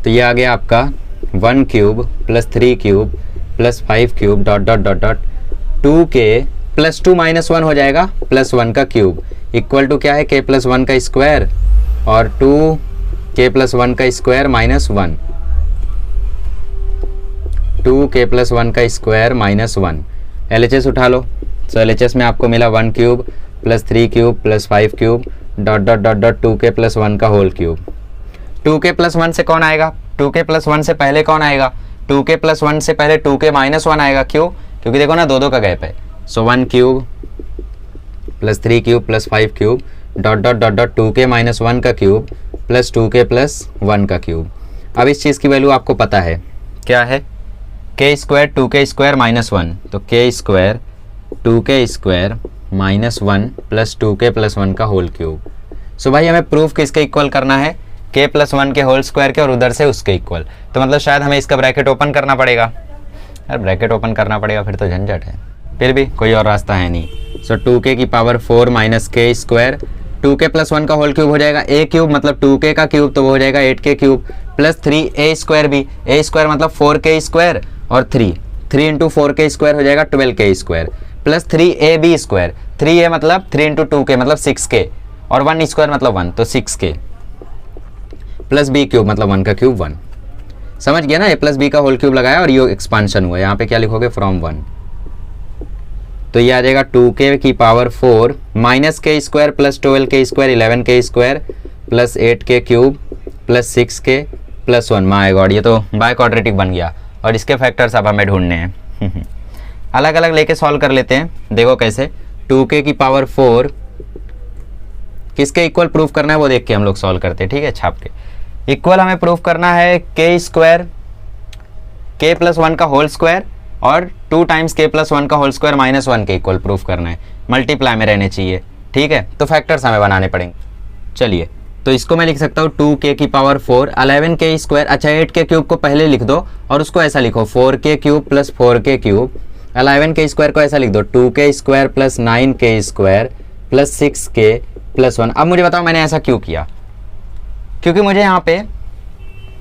Speaker 1: तो ये आ गया आपका 1 cube plus 3 cube plus 5 cube dot dot dot dot 2k plus 2 minus 1 हो जाएगा प्लस 1 का क्यूब इक्वल टू क्या है k प्लस 1 का स्क्वायर और 2k प्लस 1 का स्क्वायर माइनस 1, 2k प्लस 1 का स्क्वायर माइनस 1। LHS उठा लो, सो LHS में आपको मिला 1 cube plus 3 cube plus 5 cube dot dot dot dot 2k plus 1 का होल क्यूब। 2k प्लस 1 से कौन आएगा, 2k प्लस 1 से पहले कौन आएगा, 2k प्लस 1 से पहले 2k माइनस 1 आएगा। क्यों, क्योंकि देखो ना 2 का गैप है। सो 1 cube plus 3 cube plus 5 cube dot dot dot dot 2k minus 1 का क्यूब प्लस 2k प्लस 1 का क्यूब। अब इस चीज़ की वैल्यू आपको पता है क्या है, k square 2k square minus 1, तो k square 2k square minus 1 plus 2k plus 1 का होल क्यूब। सो भाई हमें प्रूफ किसके इक्वल करना है, k प्लस 1 के होल स्क्वायर के और उधर से उसके इक्वल। तो मतलब शायद हमें इसका ब्रैकेट ओपन करना पड़ेगा यार, ब्रैकेट ओपन करना पड़ेगा फिर तो झंझट है, फिर भी कोई और रास्ता है नहीं। सो 2k की power 4 minus k square 2k plus 1 का होल क्यूब हो जाएगा a क्यूब, मतलब 2k का क्यूब तो वो हो जाएगा 8k cube plus 3a square भी, a स्क्वायर मतलब 4k स्क्वायर और 3 इंटू 4k स्क्वायर हो जाएगा 12k square plus 3ab square, 3a मतलब 3 इंटू 2k मतलब 6k और 1 स्क्वायर मतलब 1 तो 6k प्लस b क्यूब मतलब 1 का क्यूब 1। समझ गया ना, a प्लस b का होल क्यूब लगाया और ये एक्सपांशन हुआ, यहाँ पे क्या लिखोगे फ्रॉम 1, तो ये आ जाएगा 2k की power 4 minus k square plus 12k square 11k square plus 8k cube plus 6k plus 1। My God, ये तो बाय क्वाड्रेटिक बन गया और इसके फैक्टर्स अब हमें ढूंढने हैं अलग अलग लेके सॉल्व कर लेते हैं। देखो कैसे, 2k की पावर 4 किसके इक्वल प्रूफ करना है वो देख के हम लोग सॉल्व करते हैं, ठीक है, छाप के। इक्वल हमें प्रूफ करना है k स्क्वायर k प्लस 1 का होल स्क्वायर और 2 टाइम्स k प्लस 1 का होल स्क्वायर माइनस 1 के इक्वल प्रूफ करना है, मल्टीप्लाई में रहने चाहिए, ठीक है। तो फैक्टर्स हमें बनाने पड़ेंगे। चलिए, तो इसको मैं लिख सकता हूँ 2k की पावर 4 11k स्क्वायर, अच्छा 8k क्यूब को पहले लिख दो और उसको ऐसा लिखो 4k cube plus 4k cube, 11k square को ऐसा लिख दो 2k square plus 9k square plus 6k plus 1। अब मुझे बताओ मैंने ऐसा क्यों किया, क्योंकि मुझे यहाँ पे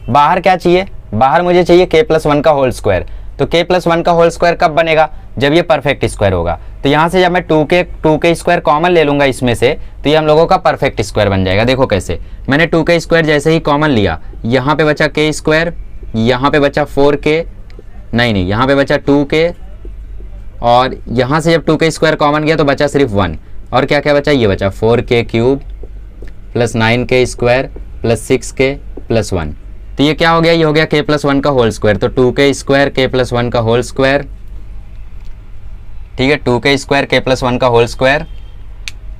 Speaker 1: बाहर क्या चाहिए, बाहर मुझे चाहिए k प्लस 1 का होल स्क्वायर। तो k प्लस 1 का होल स्क्वायर कब बनेगा, जब ये परफेक्ट स्क्वायर होगा। तो यहाँ से जब मैं 2k स्क्वायर कॉमन ले लूंगा इसमें से, तो ये हम लोगों का परफेक्ट स्क्वायर बन जाएगा। देखो कैसे, मैंने 2k स्क्वायर जैसे ही कॉमन लिया, यहाँ पे बचा k स्क्वायर, यहाँ पे बचा 4k, नहीं यहाँ पे बचा 2k, और यहाँ से जब 2k स्क्वायर कॉमन गया तो बचा सिर्फ 1, और क्या क्या बचा, ये बचा 4k cube plus 9k square plus 6k plus 1। तो ये क्या हो गया, ये हो गया k प्लस 1 का होल स्क्वायर। तो 2k स्क्वायर k प्लस 1 का होल स्क्वायर, ठीक है, 2k स्क्वायर k प्लस 1 का होल स्क्वायर।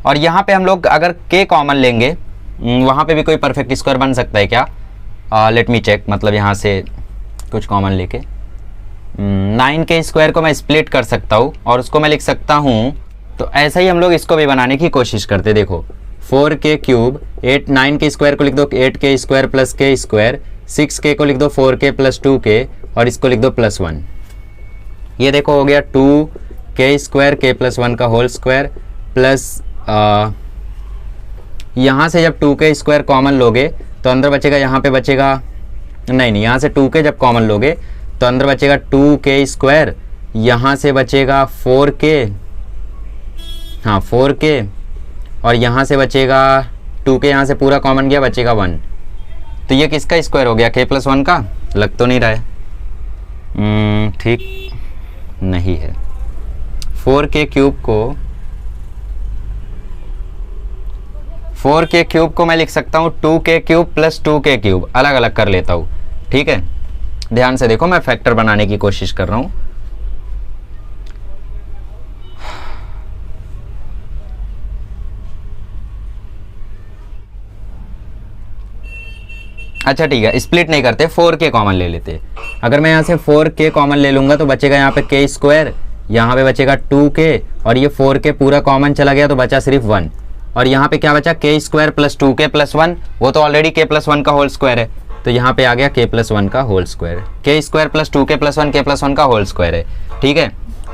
Speaker 1: और यहाँ पे हम लोग अगर k कॉमन लेंगे, वहाँ पे भी कोई परफेक्ट स्क्वायर बन सकता है क्या, लेट मी चेक, मतलब यहाँ से कुछ कॉमन लेके 9k स्क्वायर को मैं स्प्लिट कर सकता हूँ और उसको मैं लिख सकता हूँ। तो ऐसा ही हम लोग इसको भी बनाने की कोशिश करते। देखो 4k क्यूब 9k स्क्वायर को लिख दो 8k square plus k square, 6k को लिख दो 4k प्लस 2k, और इसको लिख दो प्लस 1। ये देखो हो गया 2k स्क्वायर k प्लस 1 का होल स्क्वायर प्लस यहाँ से जब 2k स्क्वायर कॉमन लोगे तो अंदर बचेगा, यहाँ पे बचेगा नहीं यहाँ से 2k जब कॉमन लोगे तो अंदर बचेगा 2k स्क्वायर, यहाँ से बचेगा 4k, हाँ 4k, और यहाँ से बचेगा 2k, यहाँ से पूरा कॉमन गया बचेगा 1। तो ये किसका स्क्वायर हो गया, k प्लस 1 का, लग तो नहीं रहा है, ठीक नहीं है। 4k क्यूब को मैं लिख सकता हूँ 2k cube plus 2k cube, अलग अलग कर लेता हूँ, ठीक है। ध्यान से देखो, मैं फैक्टर बनाने की कोशिश कर रहा हूँ। अच्छा ठीक है, स्प्लिट नहीं करते, 4k कॉमन ले लेते। अगर मैं यहाँ से 4k कॉमन ले लूँगा तो बचेगा यहाँ पे k स्क्वायर, यहाँ पे बचेगा 2k, और ये 4k पूरा कॉमन चला गया तो बचा सिर्फ 1, और यहाँ पे क्या बचा k square plus 2k plus 1, वो तो ऑलरेडी k प्लस 1 का होल स्क्वायर है, तो यहाँ पे आ गया k प्लस 1 का whole square. k square plus 2k plus 1 k plus 1 का होल स्क्वायर है, ठीक है।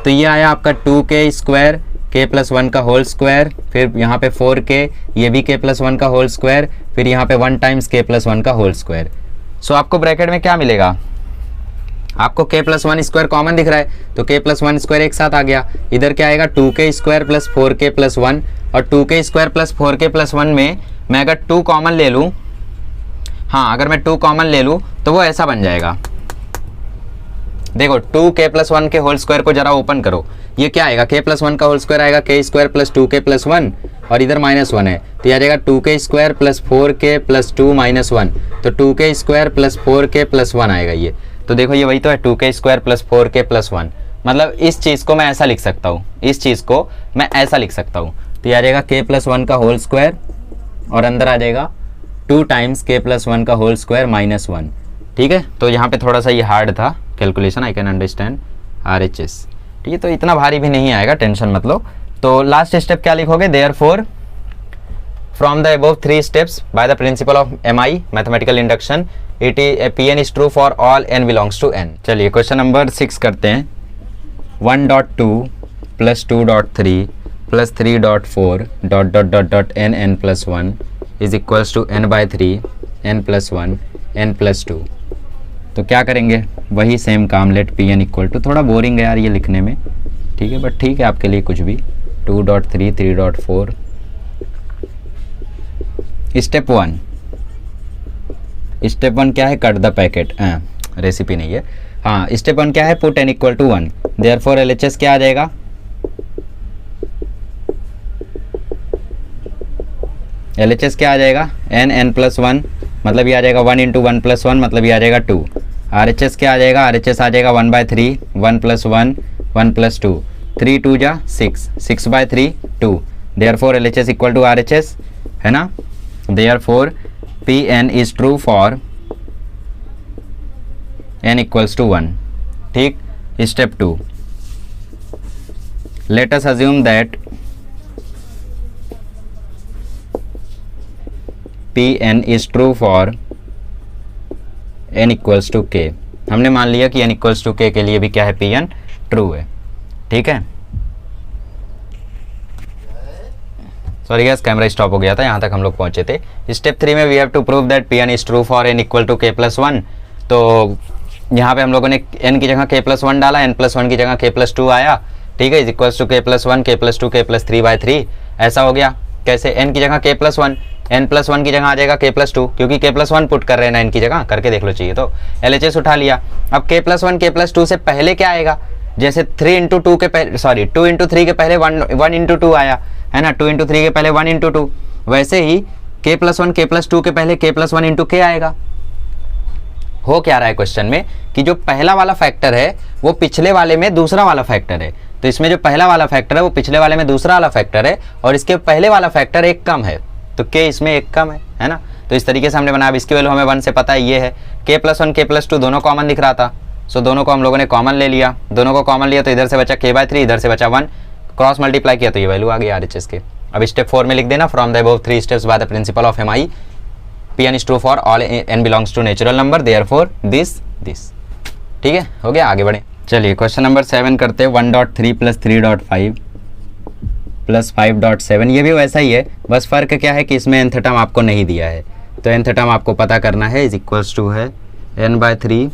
Speaker 1: तो ये आया आपका 2k स्क्वायर k प्लस 1 का होल स्क्वायर, फिर यहाँ पे 4k, ये भी k प्लस 1 का होल स्क्वायर, फिर यहाँ पे 1 टाइम्स k प्लस 1 का होल स्क्वायर। सो आपको ब्रैकेट में क्या मिलेगा, आपको k प्लस 1 स्क्वायर कॉमन दिख रहा है तो k प्लस 1 स्क्वायर एक साथ आ गया। इधर क्या आएगा 2k square plus 4k plus 1, और 2k square plus 4k plus 1 में मैं अगर 2 कॉमन ले लूँ, हाँ अगर मैं 2 कॉमन ले लूँ तो वो ऐसा बन जाएगा। देखो 2k प्लस 1 के होल स्क्वायर को जरा ओपन करो, ये क्या आएगा, k प्लस 1 का होल स्क्वायर आएगा k square plus 2k plus 1, और इधर माइनस 1 है तो ये आ जाएगा 2k square plus 4k plus 2 minus 1, तो 2k square plus 4k plus 1 आएगा ये। तो देखो ये वही तो है 2k square plus 4k plus 1, मतलब इस चीज़ को मैं ऐसा लिख सकता हूँ, इस चीज़ को मैं ऐसा लिख सकता हूँ। तो ये आ जाएगा k प्लस 1 का होल स्क्वायर, और अंदर आ जाएगा 2 टाइम्स k प्लस 1 का होल स्क्वायर माइनस 1, ठीक है। तो यहाँ पे थोड़ा सा ये हार्ड था calculation, I can understand RHS, ठीक है, तो इतना भारी भी नहीं आएगा, टेंशन मत लो। तो लास्ट स्टेप क्या लिखोगे, therefore from the above 3 steps by the principle of MI mathematical induction Pn is true for all n belongs to n। चलिए क्वेश्चन नंबर 6 करते हैं। 1.2 plus 2.3 plus 3.4 dot dot dot dot n plus 1 is equals to n/3 n plus 1 n plus 2। तो क्या करेंगे, वही same काम, let Pn equal to, थोड़ा boring है यार ये लिखने में, ठीक है, बट ठीक है आपके लिए कुछ भी, 2.3 3.4। स्टेप 1 क्या है, कट द पैकेट, रेसिपी नहीं है, हाँ स्टेप 1 क्या है, put n equal to 1, therefore LHS क्या आ जाएगा, LHS क्या आ जाएगा, n प्लस 1, मतलब ये आ जाएगा 1 इंटू 1 प्लस 1, मतलब ये आ जाएगा 2। RHS क्या आ जाएगा, RHS आ जाएगा 1/3 1 प्लस 1 1 प्लस 2, 3 2 जा 6 6/3 2, therefore LHS equal to RHS है ना। Therefore Pn is true for n equals to 1, ठीक। Step 2, let us assume that Pn is true for n equals to k। हमने मान लिया कि n इक्वल्स टू k के लिए भी क्या है, Pn ट्रू है, ठीक है। सॉरी गैस, कैमरा स्टॉप हो गया था, यहाँ तक हम लोग पहुँचे थे। स्टेप 3 में we have to prove that Pn is true for n equal to k plus 1। तो यहाँ पे हम लोगों ने n की जगह k+1 डाला, n+1 की जगह k+2 आया, ठीक है, is equals to k+1 k+2 k+3/3 ऐसा हो गया। कैसे? n की जगह k+1, n+1 की जगह आ जाएगा k+2, क्योंकि k+1 पुट कर रहे हैं ना n की जगह, करके देख लो चाहिए तो। LHS उठा लिया। अब k+1 k+2 से पहले क्या आएगा? जैसे 3 इंटू 2 के पहले, सॉरी 2 इंटू 3 के पहले 1 इंटू 2 आया है ना, 2 इंटू 3 के पहले 1 इंटू 2, वैसे ही k+1 k+2 के पहले k+1 इंटू k आएगा। हो क्या रहा है क्वेश्चन में कि जो पहला वाला फैक्टर है वो पिछले वाले में दूसरा वाला फैक्टर है, तो इसमें जो पहला वाला फैक्टर है वो पिछले वाले में दूसरा वाला फैक्टर है, और इसके पहले वाला फैक्टर एक कम है, तो k इसमें एक कम है ना। तो इस तरीके से हमने बनाया। अब इसकी वैल्यू हमें 1 से पता है, ये है k+1 k+2 दोनों कॉमन दिख रहा था, सो दोनों को हम लोगों ने कॉमन ले लिया। दोनों को कॉमन लिया तो इधर से बचा k/3, इधर से बचा 1, क्रॉस मल्टीप्लाई किया तो ये वैल्यू आ गई RHS के। अब स्टेप 4 में लिख देना, from the above 3 steps by the principle of MI Pn is true for all n belongs to natural number, therefore this। ठीक है, हो गया, आगे बढ़े। चलिए क्वेश्चन नंबर 7 करते हैं। 1.3 + 3.5 + 5.7, ये भी वैसा ही है, बस फ़र्क क्या है कि इसमें nth टर्म आपको नहीं दिया है, तो nth टर्म आपको पता करना है, इज इक्वल्स टू है n/3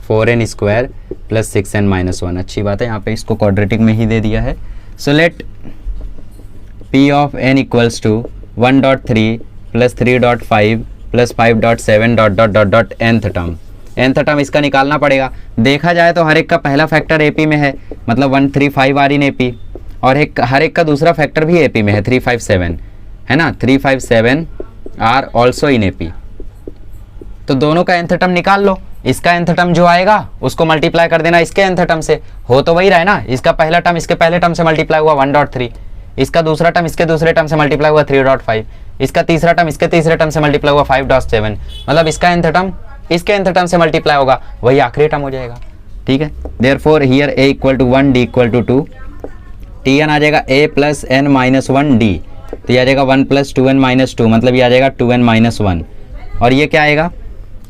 Speaker 1: 4n² + 6n - 1। अच्छी बात है, यहाँ पे इसको क्वाड्रेटिक में ही दे दिया है। So let p of n equals to 1.3 + 3.5 + 5.7 ... nth term. nth term इसका निकालना पड़ेगा। देखा जाए तो हर एक का पहला फैक्टर AP में है, मतलब 135 आर इन AP, और हर एक का दूसरा फैक्टर भी AP में है, 357 है ना, 357 आर ऑल्सो इन AP। तो दोनों का nth टर्म निकाल लो। इसका nth टर्म जो आएगा उसको मल्टीप्लाई कर देना इसके nth टर्म से, हो तो वही रहा है ना। इसका पहला टर्म इसके पहले टर्म से मल्टीप्लाई हुआ 1.3, इसका दूसरा टर्म इसके दूसरे टर्म से मल्टीप्लाई हुआ 3.5, इसका तीसरा टर्म इसके तीसरे टर्म से मल्टीप्लाई हुआ 5.7, मतलब इसका nth टर्म इसके nth टर्म से मल्टीप्लाई होगा, वही आखिरी टर्म हो जाएगा। ठीक है, therefore here a = 1 d = 2, tn आ जाएगा a + n - 1 d, तो ये आ जाएगा 1 + 2n - 2, मतलब ये आ जाएगा 2n - 1, और ये क्या आएगा?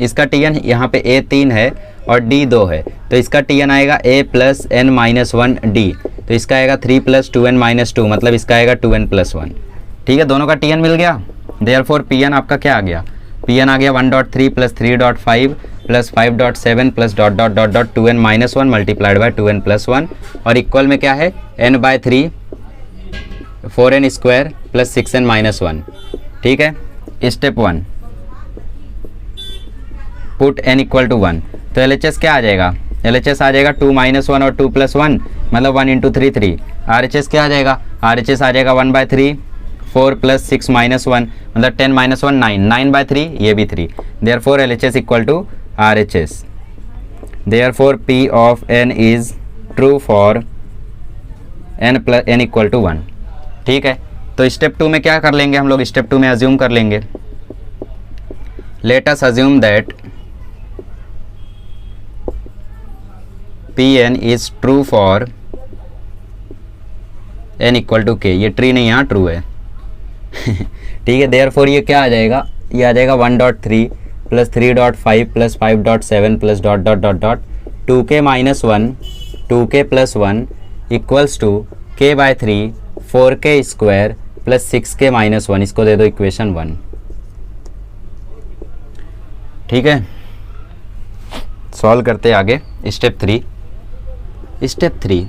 Speaker 1: इसका tn यहाँ पे a 3 है और d 2 है, तो इसका tn आएगा a + n - 1 d, तो इसका आएगा 3 + 2n - 2, मतलब इसका आएगा 2n + 1। ठीक है, दोनों का tn मिल गया। देयरफॉर pn आपका क्या आ गया? pn आ गया 1.3 + 3.5 + 5.7 + ... 2n - 1 मल्टीप्लाइड बाय 2n + 1, और इक्वल में क्या है? n/3 4n² + 6n - 1। ठीक है, स्टेप 1 पुट n = 1, तो LHS क्या आ जाएगा? LHS आ जाएगा 2 - 1 और 2 + 1, मतलब 1 × 3 3। RHS क्या आ जाएगा? RHS आ जाएगा 1/3 4 + 6 - 1, मतलब 10 - 1 9, 9/3, ये भी 3। Therefore LHS = RHS। Therefore P of n is true for n = 1। ठीक है, तो स्टेप 2 में क्या कर लेंगे हम लोग? स्टेप 2 में अज्यूम कर लेंगे, late us assume that Pn is true for n = k। ये ट्री नहीं, यहाँ ट्रू है। ठीक है, देयरफॉर ये क्या आ जाएगा? ये आ जाएगा 1.3 + 3.5 + 5.7 + ... 2k - 1 2k + 1 equals to k/3 4k² + 6k - 1। इसको दे दो इक्वेशन 1। ठीक है, सॉल्व करते आगे। स्टेप 3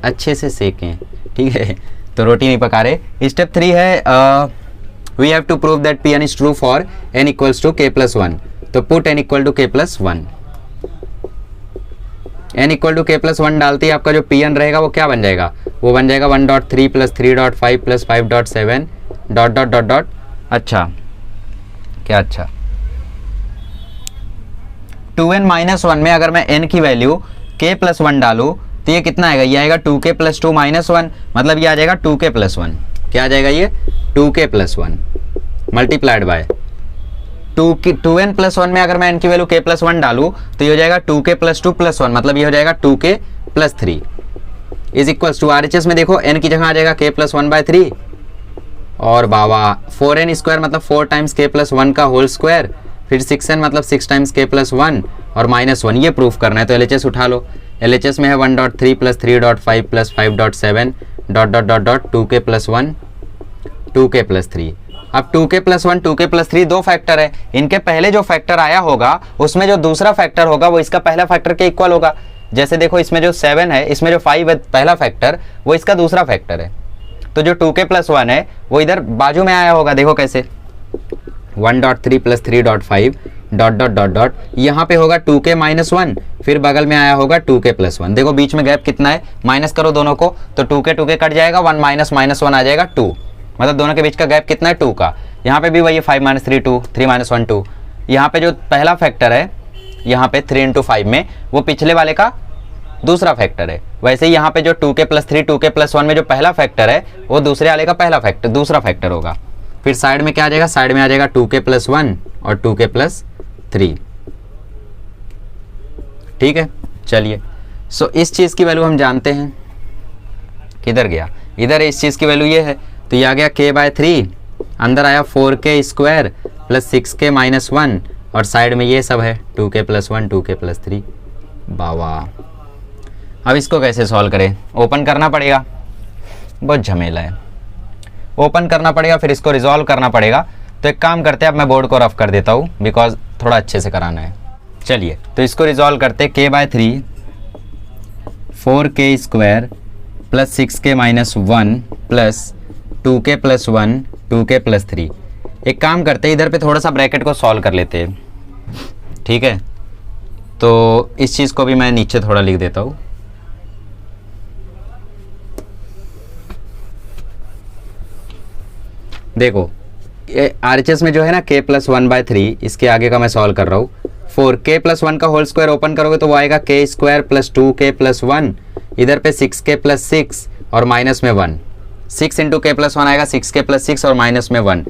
Speaker 1: अच्छे से सेकें, ठीक है, तो रोटी नहीं पका रहे। स्टेप 3 है we have to prove that Pn is true for n = k + 1, तो put n = k + 1। n = k + 1 डालते ही आपका जो Pn रहेगा वो क्या बन जाएगा? वो बन जाएगा 1.3 + 3.5 + 5.7 ... अच्छा, क्या अच्छा? 2n - 1 में अगर मैं n की वैल्यू k + 1 डालूँ तो ये कितना आएगा? ये आएगा 2k + 2 - 1, मतलब ये आ जाएगा 2k + 1। क्या आ जाएगा? ये 2k + 1 मल्टीप्लाइड बाय 2n + 1 में अगर मैं n की वैल्यू k + 1 डालूँ तो ये हो जाएगा 2k + 2 + 1, मतलब ये हो जाएगा 2k + 3 is equals to RHS में देखो n की जगह आ जाएगा k + 1/3, और बाबा 4n² मतलब 4 टाइम्स k + 1 का होल स्क्वायर, फिर 6n मतलब 6 टाइम्स k + 1 और -1, ये प्रूफ करना है। तो LHS उठा लो। LHS में है 1.3 + 3.5 + 5.7 ... 2k + 1 2k + 3, अब 2k+1 2k+3 दो फैक्टर है, इनके पहले जो फैक्टर आया होगा उसमें जो दूसरा फैक्टर होगा वो इसका पहला फैक्टर के इक्वल होगा। जैसे देखो इसमें जो 7 है, इसमें जो 5 है पहला फैक्टर, वो इसका दूसरा फैक्टर है। तो जो 2k+1 है वो इधर बाजू में आया होगा, देखो कैसे 1.3 + 3.5 ... यहाँ पे होगा 2k-1, फिर बगल में आया होगा 2k+1। देखो बीच में गैप कितना है, माइनस करो दोनों को तो 2k कट जाएगा, 1 - -1 आ जाएगा 2, मतलब दोनों के बीच का गैप कितना है 2 का। यहाँ पे भी वही 5 - 3 2, 3 - 1 2। यहाँ पे जो पहला फैक्टर है यहाँ पे 3 × 5 में, वो पिछले वाले का दूसरा फैक्टर है। वैसे ही यहाँ पे जो 2k+3 2k+1 में जो पहला फैक्टर है वो दूसरे वाले का पहला फैक्टर दूसरा फैक्टर होगा। फिर साइड में क्या आ जाएगा, साइड में आ जाएगा 2k+1 और 2k+3। ठीक है, चलिए। सो इस चीज़ की वैल्यू हम जानते हैं, किधर गया, इधर इस चीज़ की वैल्यू ये है, तो ये आ गया k/3, अंदर आया 4k² + 6k - 1 और साइड में ये सब है 2k+1 2k+3। बाबा, अब इसको कैसे सॉल्व करें, ओपन करना पड़ेगा, बहुत झमेला है, ओपन करना पड़ेगा, फिर इसको रिजॉल्व करना पड़ेगा। तो एक काम करते हैं, अब मैं बोर्ड को रफ कर देता हूँ बिकॉज थोड़ा अच्छे से कराना है। चलिए, तो इसको रिजॉल्व करते, k/3 4k² + 6k - 1 + 2k+1 2k+3। एक काम करते हैं, इधर पे थोड़ा सा ब्रैकेट को सॉल्व कर लेते हैं। ठीक है, तो इस चीज़ को भी मैं नीचे थोड़ा लिख देता हूँ। देखो ये RHS में जो है ना k+1/3, इसके आगे का मैं सॉल्व कर रहा हूँ। 4k+1 का होल स्क्वायर ओपन करोगे तो वो आएगा k² + 2k+1, इधर पे 6k + 6 और माइनस में 1, 6 × k+1 आएगा 6k + 6 और माइनस में 1,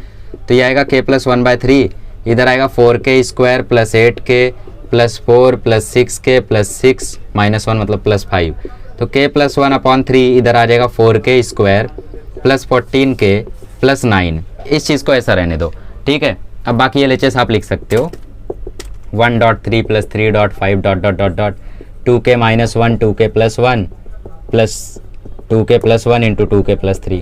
Speaker 1: तो ये आएगा k+1/3, इधर आएगा 4k² + 8k + 4 + 6k + 6 -1 मतलब +5, तो k+1/3 इधर आ जाएगा 4k² + 14k + 9। इस चीज़ को ऐसा रहने दो। ठीक है, अब बाकी LHS आप लिख सकते हो 1.3 + 3.5 ... 2k - 1 2k+1 + 2k+1 × 2k+3।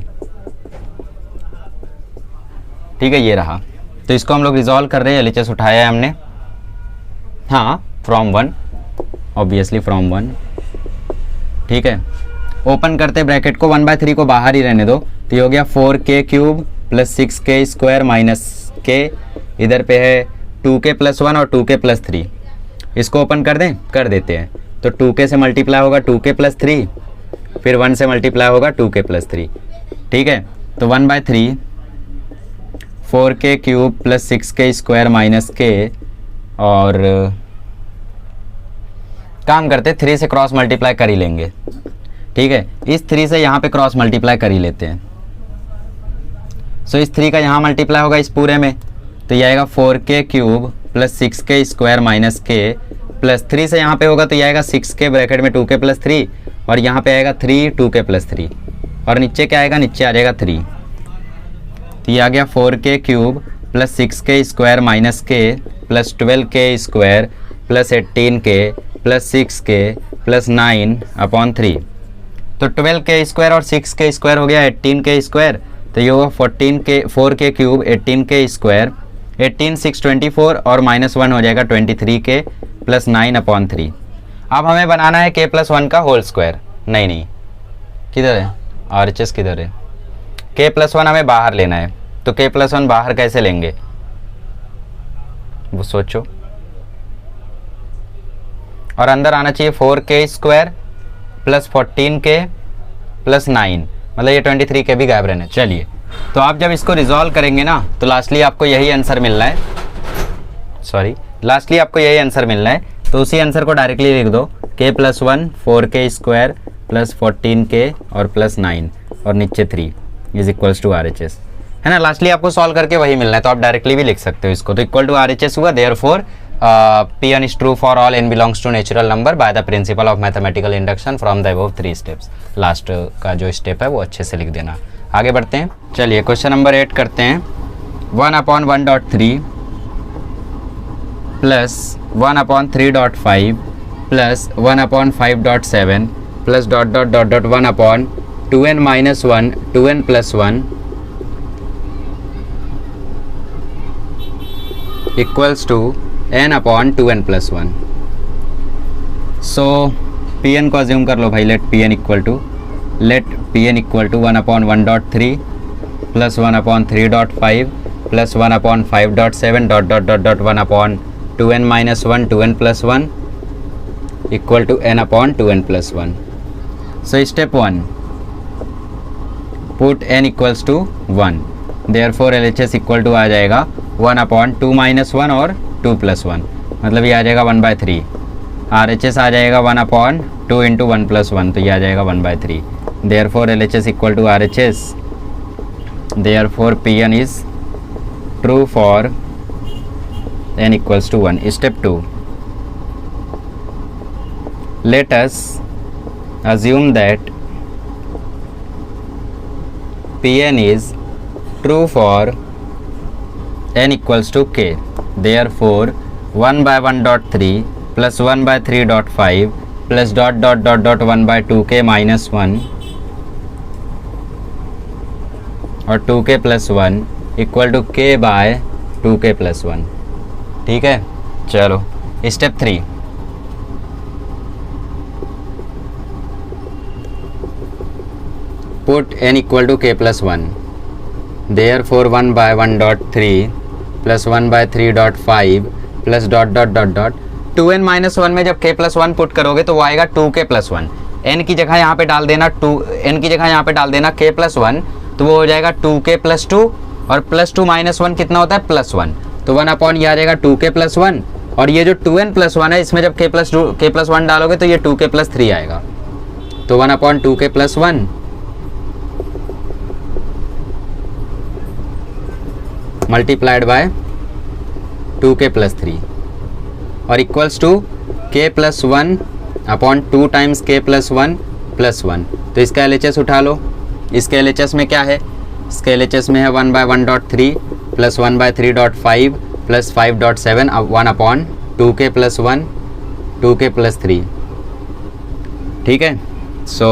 Speaker 1: ठीक है, ये रहा। तो इसको हम लोग रिजॉल्व कर रहे हैं, LHS उठाया है हमने, हाँ फ्रॉम 1, ऑब्वियसली फ्रॉम 1। ठीक है, ओपन करते ब्रैकेट को, 1/3 को बाहर ही रहने दो, तो ये हो गया 4k³ + 6k² - k, इधर पे है 2k+1 और 2k+3। इसको ओपन कर दें, कर देते हैं, तो 2k से मल्टीप्लाई होगा 2k+3, फिर 1 से मल्टीप्लाई होगा 2k+3। ठीक है, तो 1/3 4k³ + 6k² - k, और काम करते 3 से क्रॉस मल्टीप्लाई कर ही लेंगे। ठीक है, इस 3 से यहाँ पे क्रॉस मल्टीप्लाई कर ही लेते हैं। सो इस 3 का यहाँ मल्टीप्लाई होगा इस पूरे में, तो ये आएगा 4k³ + 6k² - k प्लस 3 से यहाँ पे होगा तो ये आएगा 6k ब्रैकेट में 2k+3 और यहाँ पे आएगा 3 2k+3 और नीचे क्या आएगा, नीचे आ जाएगा 3। तो ये आ गया 4k³ + 6k² - k + 12k² + 18k + 6k + 9/3। तो 12k² और 6k² हो गया 18k², तो ये होगा 4k³ 18k², 18 6 24 और -1 हो जाएगा 23k + 9/3। अब हमें बनाना है k+1 का होल स्क्वायर। नहीं किधर है RHS, किधर है? k+1 हमें बाहर लेना है, तो k+1 बाहर कैसे लेंगे वो सोचो। और अंदर आना चाहिए 4k² + 14k + 9, मतलब ये 23k भी गायब रहने। चलिए, तो आप जब इसको रिजॉल्व करेंगे ना तो लास्टली आपको यही आंसर मिलना है, लास्टली आपको यही आंसर मिलना है। तो उसी आंसर को डायरेक्टली लिख दो, k+1 4k² + 14k और +9 और नीचे 3 = RHS, है ना। लास्टली आपको सॉल्व करके वही मिलना है, तो आप डायरेक्टली भी लिख सकते हो इसको। तो =RHS हुआ, therefore P1 is true for all n belongs to natural number by the principle of mathematical induction from the above 3 steps। Last का जो स्टेप है वो अच्छे से लिख देना। आगे बढ़ते हैं, चलिए क्वेश्चन नंबर 8 करते हैं। 1/1.3 + 1/3.5 + 1/5.7 + ... 1/2n - 1 2n + 1 equals to n upon 2n plus 1। So Pn को अज्यूम कर लो भाई, let Pn equal to 1 upon 1.3 plus 1 upon 3.5 plus 1 upon 5.7 dot dot dot dot 1 upon 2n minus 1 2n plus 1 equal to n upon 2n plus 1। So step 1, put n equals to 1, therefore LHS equal to आ जाएगा 1 upon 2 minus 1 और 2 plus 1, मतलब ये आ जाएगा 1/3। RHS आ जाएगा 1 upon 2 into 1 plus 1, तो ये आ जाएगा 1/3। Therefore LHS equal to RHS, therefore Pn is true for n equals to 1। Step 2, let us assume that Pn is true for n equals to k, therefore 1 by 1.3 plus 1 by 3.5 plus dot dot dot dot 1 by 2k minus 1 और 2k plus 1 equal to k by 2k plus 1। ठीक है, चलो step 3, put n equal to k plus 1, therefore 1 by 1.3 plus 1 by 3.5 plus dot dot dot dot 2n minus 1 में जब k plus 1 put करोगे तो वो आएगा 2k प्लस 1। n की जगह यहाँ पे डाल देना n की जगह यहाँ पे डाल देना k प्लस 1, तो वो हो जाएगा 2k प्लस 2 और प्लस 2 माइनस 1 कितना होता है प्लस 1, तो 1 अपॉन ये आ जाएगा 2k प्लस 1 और ये जो 2n प्लस 1 है इसमें जब k प्लस 1 डालोगे तो ये 2k प्लस 3 आएगा, तो 1 upon 2k plus 1 multiplied by 2k plus 3 और equals to k plus 1 upon 2 times k plus 1 plus 1। तो इसका LHS उठा लो, इसके LHS में क्या है, इसके LHS में है 1 by 1.3 plus 1 by 3.5 plus 5.7 1 upon 2k plus 1 2k plus 3। ठीक है, so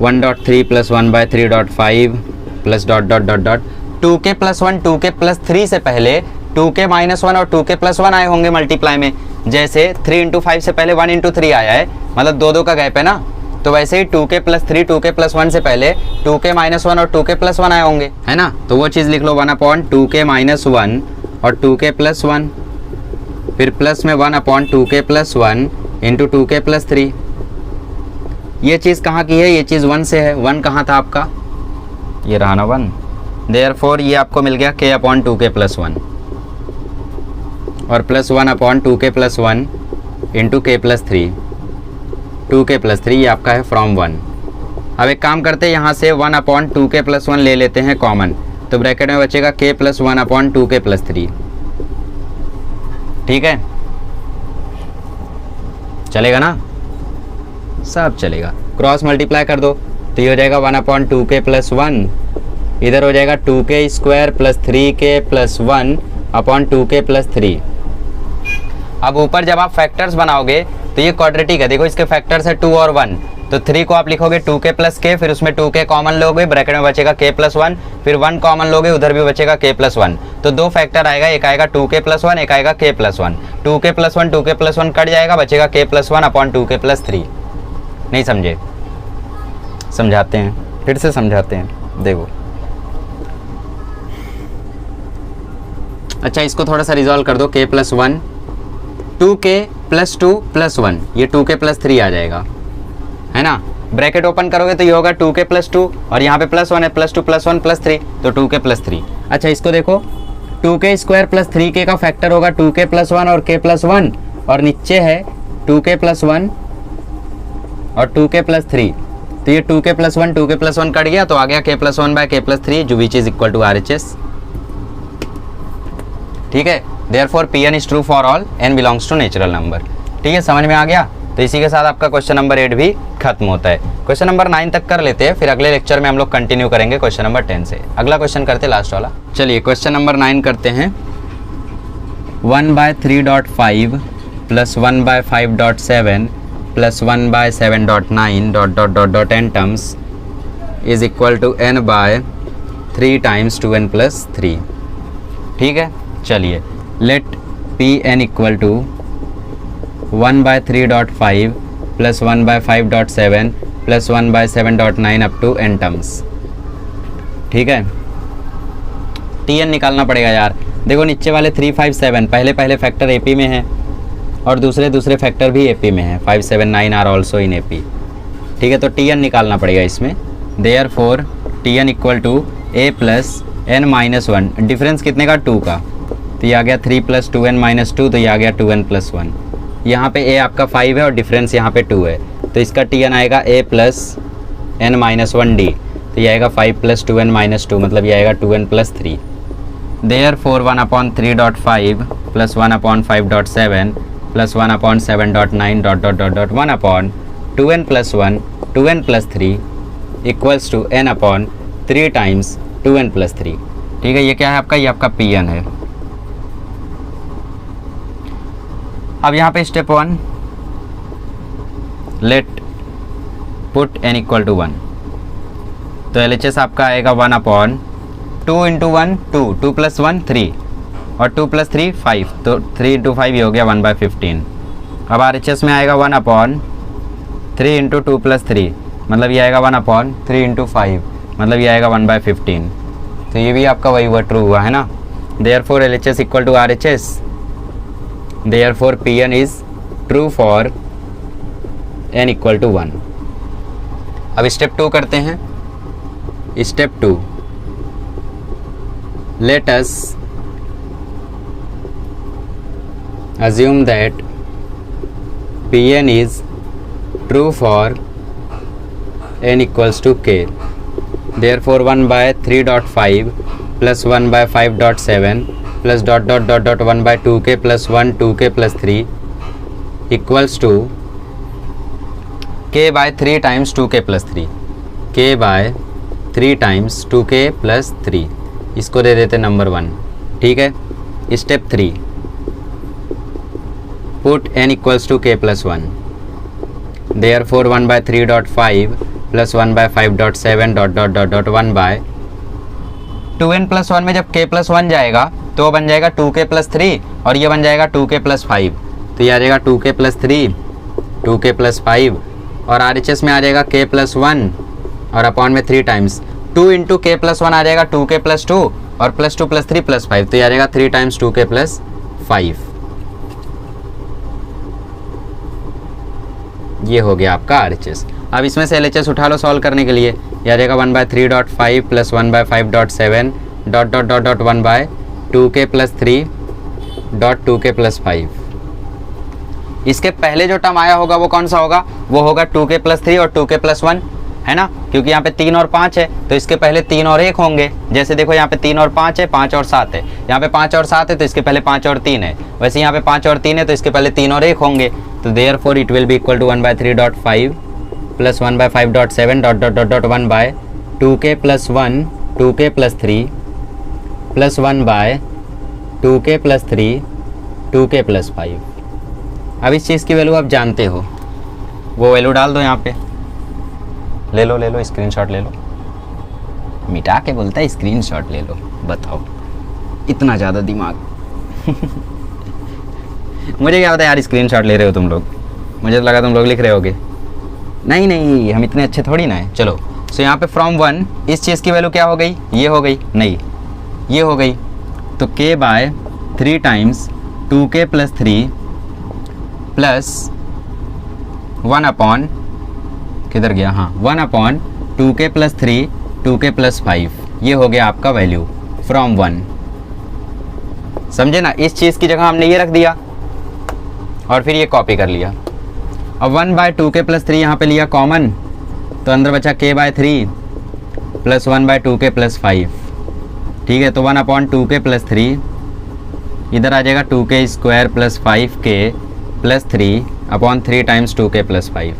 Speaker 1: 1.3 plus 1 by 3.5 plus dot dot dot dot 2k plus 1 2k plus 3 से पहले 2k माइनस 1 और 2k प्लस 1 आए होंगे मल्टीप्लाई में, जैसे 3 इंटू 5 से पहले 1 इंटू 3 आया है, मतलब दो दो का गैप है ना, तो वैसे ही 2k प्लस 3 2k प्लस 1 से पहले 2k माइनस 1 और 2k प्लस 1 आए होंगे, है ना, तो वो चीज़ लिख लो 1 अपॉन 2k माइनस 1 और 2k प्लस 1, फिर प्लस में 1 upon 2k plus 1 into 2k plus 3। ये चीज़ कहाँ की है, ये चीज़ 1 से है, 1 कहाँ था आपका, ये रहा ना 1, देयरफॉर ये आपको मिल गया k अपॉन 2k प्लस 1 और plus 1 upon 2k plus 1 into k plus 3, 2k plus 3 ये आपका है फ्रॉम 1। अब एक काम करते हैं, यहाँ से 1 अपॉन 2k प्लस 1 ले लेते हैं कॉमन, तो ब्रैकेट में बचेगा k plus 1 upon 2k plus 3। ठीक है, चलेगा ना, सब चलेगा, क्रॉस मल्टीप्लाई कर दो तो ये हो जाएगा 1 अपॉन 2k प्लस 1, इधर हो जाएगा 2k square plus 3k plus 1 upon 2k plus 3। अब ऊपर जब आप फैक्टर्स बनाओगे तो ये क्वाड्रेटिक है, देखो इसके फैक्टर्स है 2 और 1, तो 3 को आप लिखोगे 2k प्लस k, फिर उसमें 2k कॉमन लोगे, ब्रैकेट में बचेगा k प्लस 1, फिर 1 कॉमन लोगे, उधर भी बचेगा k प्लस 1, तो दो फैक्टर आएगा, एक आएगा 2k प्लस 1, एक आएगा k plus 1, 2k plus 1 2k plus 1 cut जाएगा, बचेगा k plus 1 upon 2k plus 3। नहीं समझे, समझाते हैं, फिर से समझाते हैं, देखो। अच्छा, इसको थोड़ा सा रिजॉल्व कर दो, k plus 1 2k plus 2 plus 1, ये 2k प्लस 3 आ जाएगा, है ना, ब्रैकेट ओपन करोगे तो ये होगा 2k प्लस 2 और यहाँ पे प्लस 1 है, प्लस 2 प्लस 1 प्लस 3, तो 2k प्लस 3। अच्छा, इसको देखो 2k स्क्वायर प्लस 3k का फैक्टर होगा 2k प्लस 1 और k प्लस 1, और नीचे है 2k प्लस 1 और 2k प्लस 3, तो ये 2k plus 1 2k plus 1 cut गया, तो आ गया k plus 1 by k plus 3 जो which is equal to RHS। ठीक है, therefore Pn is true for all n belongs to natural number. ठीक है, समझ में आ गया, तो इसी के साथ आपका क्वेश्चन नंबर 8 भी खत्म होता है। क्वेश्चन नंबर 9 तक कर लेते हैं, फिर अगले लेक्चर में हम लोग कंटिन्यू करेंगे क्वेश्चन नंबर 10 से। अगला क्वेश्चन करते हैं लास्ट वाला, चलिए क्वेश्चन नंबर 9 करते हैं। 1 by 3.5 plus 1 by 5.7 plus 1 by 7.9 dot dot dot dot n terms is equal to n by 3 times 2n plus 3। ठीक है, चलिए let P N equal to 1/3.5 plus 1/5.7 plus 1/7.9 up to n terms. ठीक है, T N निकालना पड़ेगा यार। देखो नीचे वाले 3, 5, 7 पहले फैक्टर एपी में है और दूसरे फैक्टर भी एपी में है। 5, 7, 9 आर ऑल्सो इन एपी। ठीक है, तो टी एन निकालना पड़ेगा इसमें। Therefore T N equal to A plus N minus 1, difference कितने का 2 का, तो ये आ गया 3 प्लस 2n माइनस 2, तो ये आ गया 2n प्लस 1। यहाँ पे ए आपका 5 है और डिफरेंस यहाँ पे 2 है, तो इसका टी एन आएगा a plus N minus 1d, तो ये आएगा 5 प्लस 2n माइनस 2, मतलब ये आएगा 2n plus 3। Therefore 1/3.5 plus 1/5.7 plus 1/7.9 dot dot dot dot 1/2n plus 1 2n plus 3 equals to n/3 times 2n plus 3। ठीक है, ये क्या है आपका, ये आपका पी एन है। अब यहाँ पे step 1, let put n equal to 1, तो LHS आपका आएगा 1/2 इंटू 1 2 प्लस 1 3 और 2 प्लस 3 5, तो 3 इंटू 5 ये हो गया 1/15। अब RHS में आएगा 1/3 इंटू 2 प्लस 3, मतलब ये आएगा 1/3 इंटू 5, मतलब ये आएगा 1/15। तो ये भी आपका वही हुआ, ट्रू हुआ है ना। Therefore LHS equal to RHS, therefore PN is true for n equal to 1। अब स्टेप 2 करते हैं। Step 2, let us assume that Pn is true for n equals to k. Therefore 1/3.5 plus 1/5.7 plus dot dot dot dot 1/2k plus 1 2k plus 3 equals to k by 3 times 2k plus 3, k by 3 times 2k plus 3, इसको दे देते number 1। ठीक है, step 3, put n equals to k plus 1, therefore 1/3.5 plus 1/5.7 dot dot dot dot 1/2n plus 1 में जब k plus 1 जाएगा तो बन जाएगा 2k प्लस 3 और ये बन जाएगा 2k प्लस 5, तो ये आ जाएगा 2k प्लस 3 2k प्लस 5 और RHS में आ जाएगा k प्लस 1 और अपॉन में 3 टाइम्स 2 इंटू k प्लस 1 आ जाएगा 2k प्लस 2 और प्लस 2 प्लस 3 प्लस 5, तो ये आ जाएगा 3 टाइम्स 2k प्लस 5। ये हो गया आपका RHS। अब इसमें से LHS उठा लो सॉल्व करने के लिए, ये आ जाएगा 1/3.5 plus 1/5.7 dot dot dot dot 1/2k plus 3 dot 2k plus 5। इसके पहले जो टर्म आया होगा वो कौन सा होगा, वो होगा 2k प्लस 3 और 2k प्लस 1, है ना, क्योंकि यहाँ पे 3 और 5 है तो इसके पहले 3 और 1 होंगे। जैसे देखो यहाँ पे 3 और 5 है, 5 और 7 है, यहाँ पे 5 और 7 है तो इसके पहले 5 और 3 है, वैसे यहाँ पे 5 और 3 है तो इसके पहले 3 और 1 होंगे। तो therefore it will be equal to 1/3.5 plus 1/5.7 dot dot dot dot 1/2k plus 1 2k plus 3 plus 1/2k plus 3 2k plus 5। अब इस चीज़ की वैल्यू आप जानते हो, वो वैल्यू डाल दो यहाँ पे, ले लो स्क्रीनशॉट ले लो, मिटा के बोलता है स्क्रीनशॉट ले लो। बताओ इतना ज़्यादा दिमाग मुझे क्या पता यार स्क्रीनशॉट ले रहे हो तुम लोग, मुझे तो लगा तुम लोग लिख रहे होगे। नहीं हम इतने अच्छे थोड़ी ना है। चलो सो यहाँ पे फ्रॉम 1 इस चीज़ की वैल्यू क्या हो गई, ये हो गई, नहीं ये हो गई, तो k by 3 times 2k plus 3 plus 1 upon किधर गया, हाँ 1/2k प्लस 3 2k प्लस 5, ये हो गया आपका वैल्यू फ्रॉम 1। समझे ना, इस चीज़ की जगह हमने ये रख दिया और फिर ये कॉपी कर लिया। अब 1/2k प्लस 3 यहाँ पे लिया कॉमन, तो अंदर बचा k by 3 plus 1/2k plus 5। ठीक है, तो 1/2k प्लस 3 इधर आ जाएगा 2k square plus 5k plus 3 upon 3 times 2k plus 5।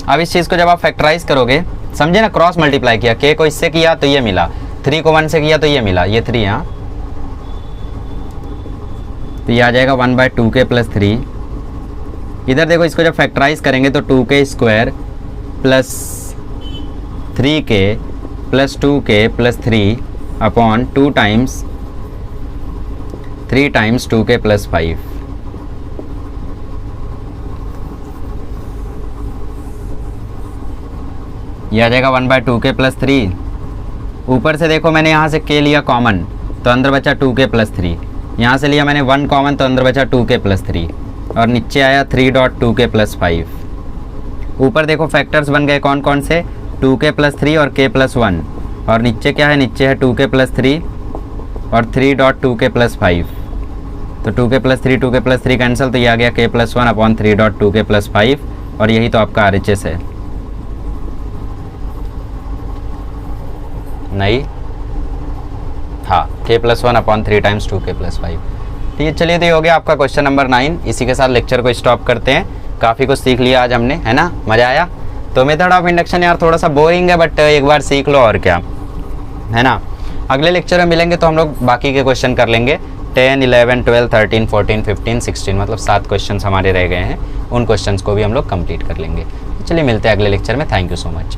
Speaker 1: अब इस चीज़ को जब आप फैक्टराइज करोगे, समझे ना, क्रॉस मल्टीप्लाई किया, k को इससे किया तो ये मिला, 3 को 1 से किया तो ये मिला, ये 3 यहाँ, तो ये आ जाएगा 1/2k प्लस 3। इधर देखो इसको जब फैक्टराइज करेंगे तो 2k square plus 3k plus 2k plus 3 upon 2 times 3 times 2k plus 5। यह आ जाएगा 1/2k प्लस 3। ऊपर से देखो मैंने यहाँ से k लिया कॉमन, तो अंदर बचा 2k प्लस 3। यहाँ से लिया मैंने 1 कॉमन, तो अंदर बचा 2k प्लस 3 और नीचे आया 3.2k प्लस 5। ऊपर देखो फैक्टर्स बन गए कौन कौन से, 2k प्लस 3 और k प्लस 1। और नीचे क्या है, नीचे है 2k प्लस 3 और 3.2k प्लस 5। तो 2k plus 3 2k plus 3 cancel, तो ये आ गया k plus 1 upon 3.2k plus 5। और यही तो आपका RHS है। नहीं, हाँ, k plus 1 upon 3 times 2k plus 5। ठीक है, चलिए तो ये हो गया आपका क्वेश्चन नंबर 9। इसी के साथ लेक्चर को स्टॉप करते हैं। काफ़ी कुछ सीख लिया आज हमने, है ना, मज़ा आया। तो मेथड ऑफ इंडक्शन यार थोड़ा सा बोरिंग है, बट एक बार सीख लो और क्या, है ना। अगले लेक्चर में मिलेंगे तो हम लोग बाकी के क्वेश्चन कर लेंगे। 10, 11, 12, 13, 14, 15, 16 मतलब 7 क्वेश्चन हमारे रह गए हैं। उन क्वेश्चंस को भी हम लोग कंप्लीट कर लेंगे। चलिए मिलते हैं अगले लेक्चर में। Thank you so much.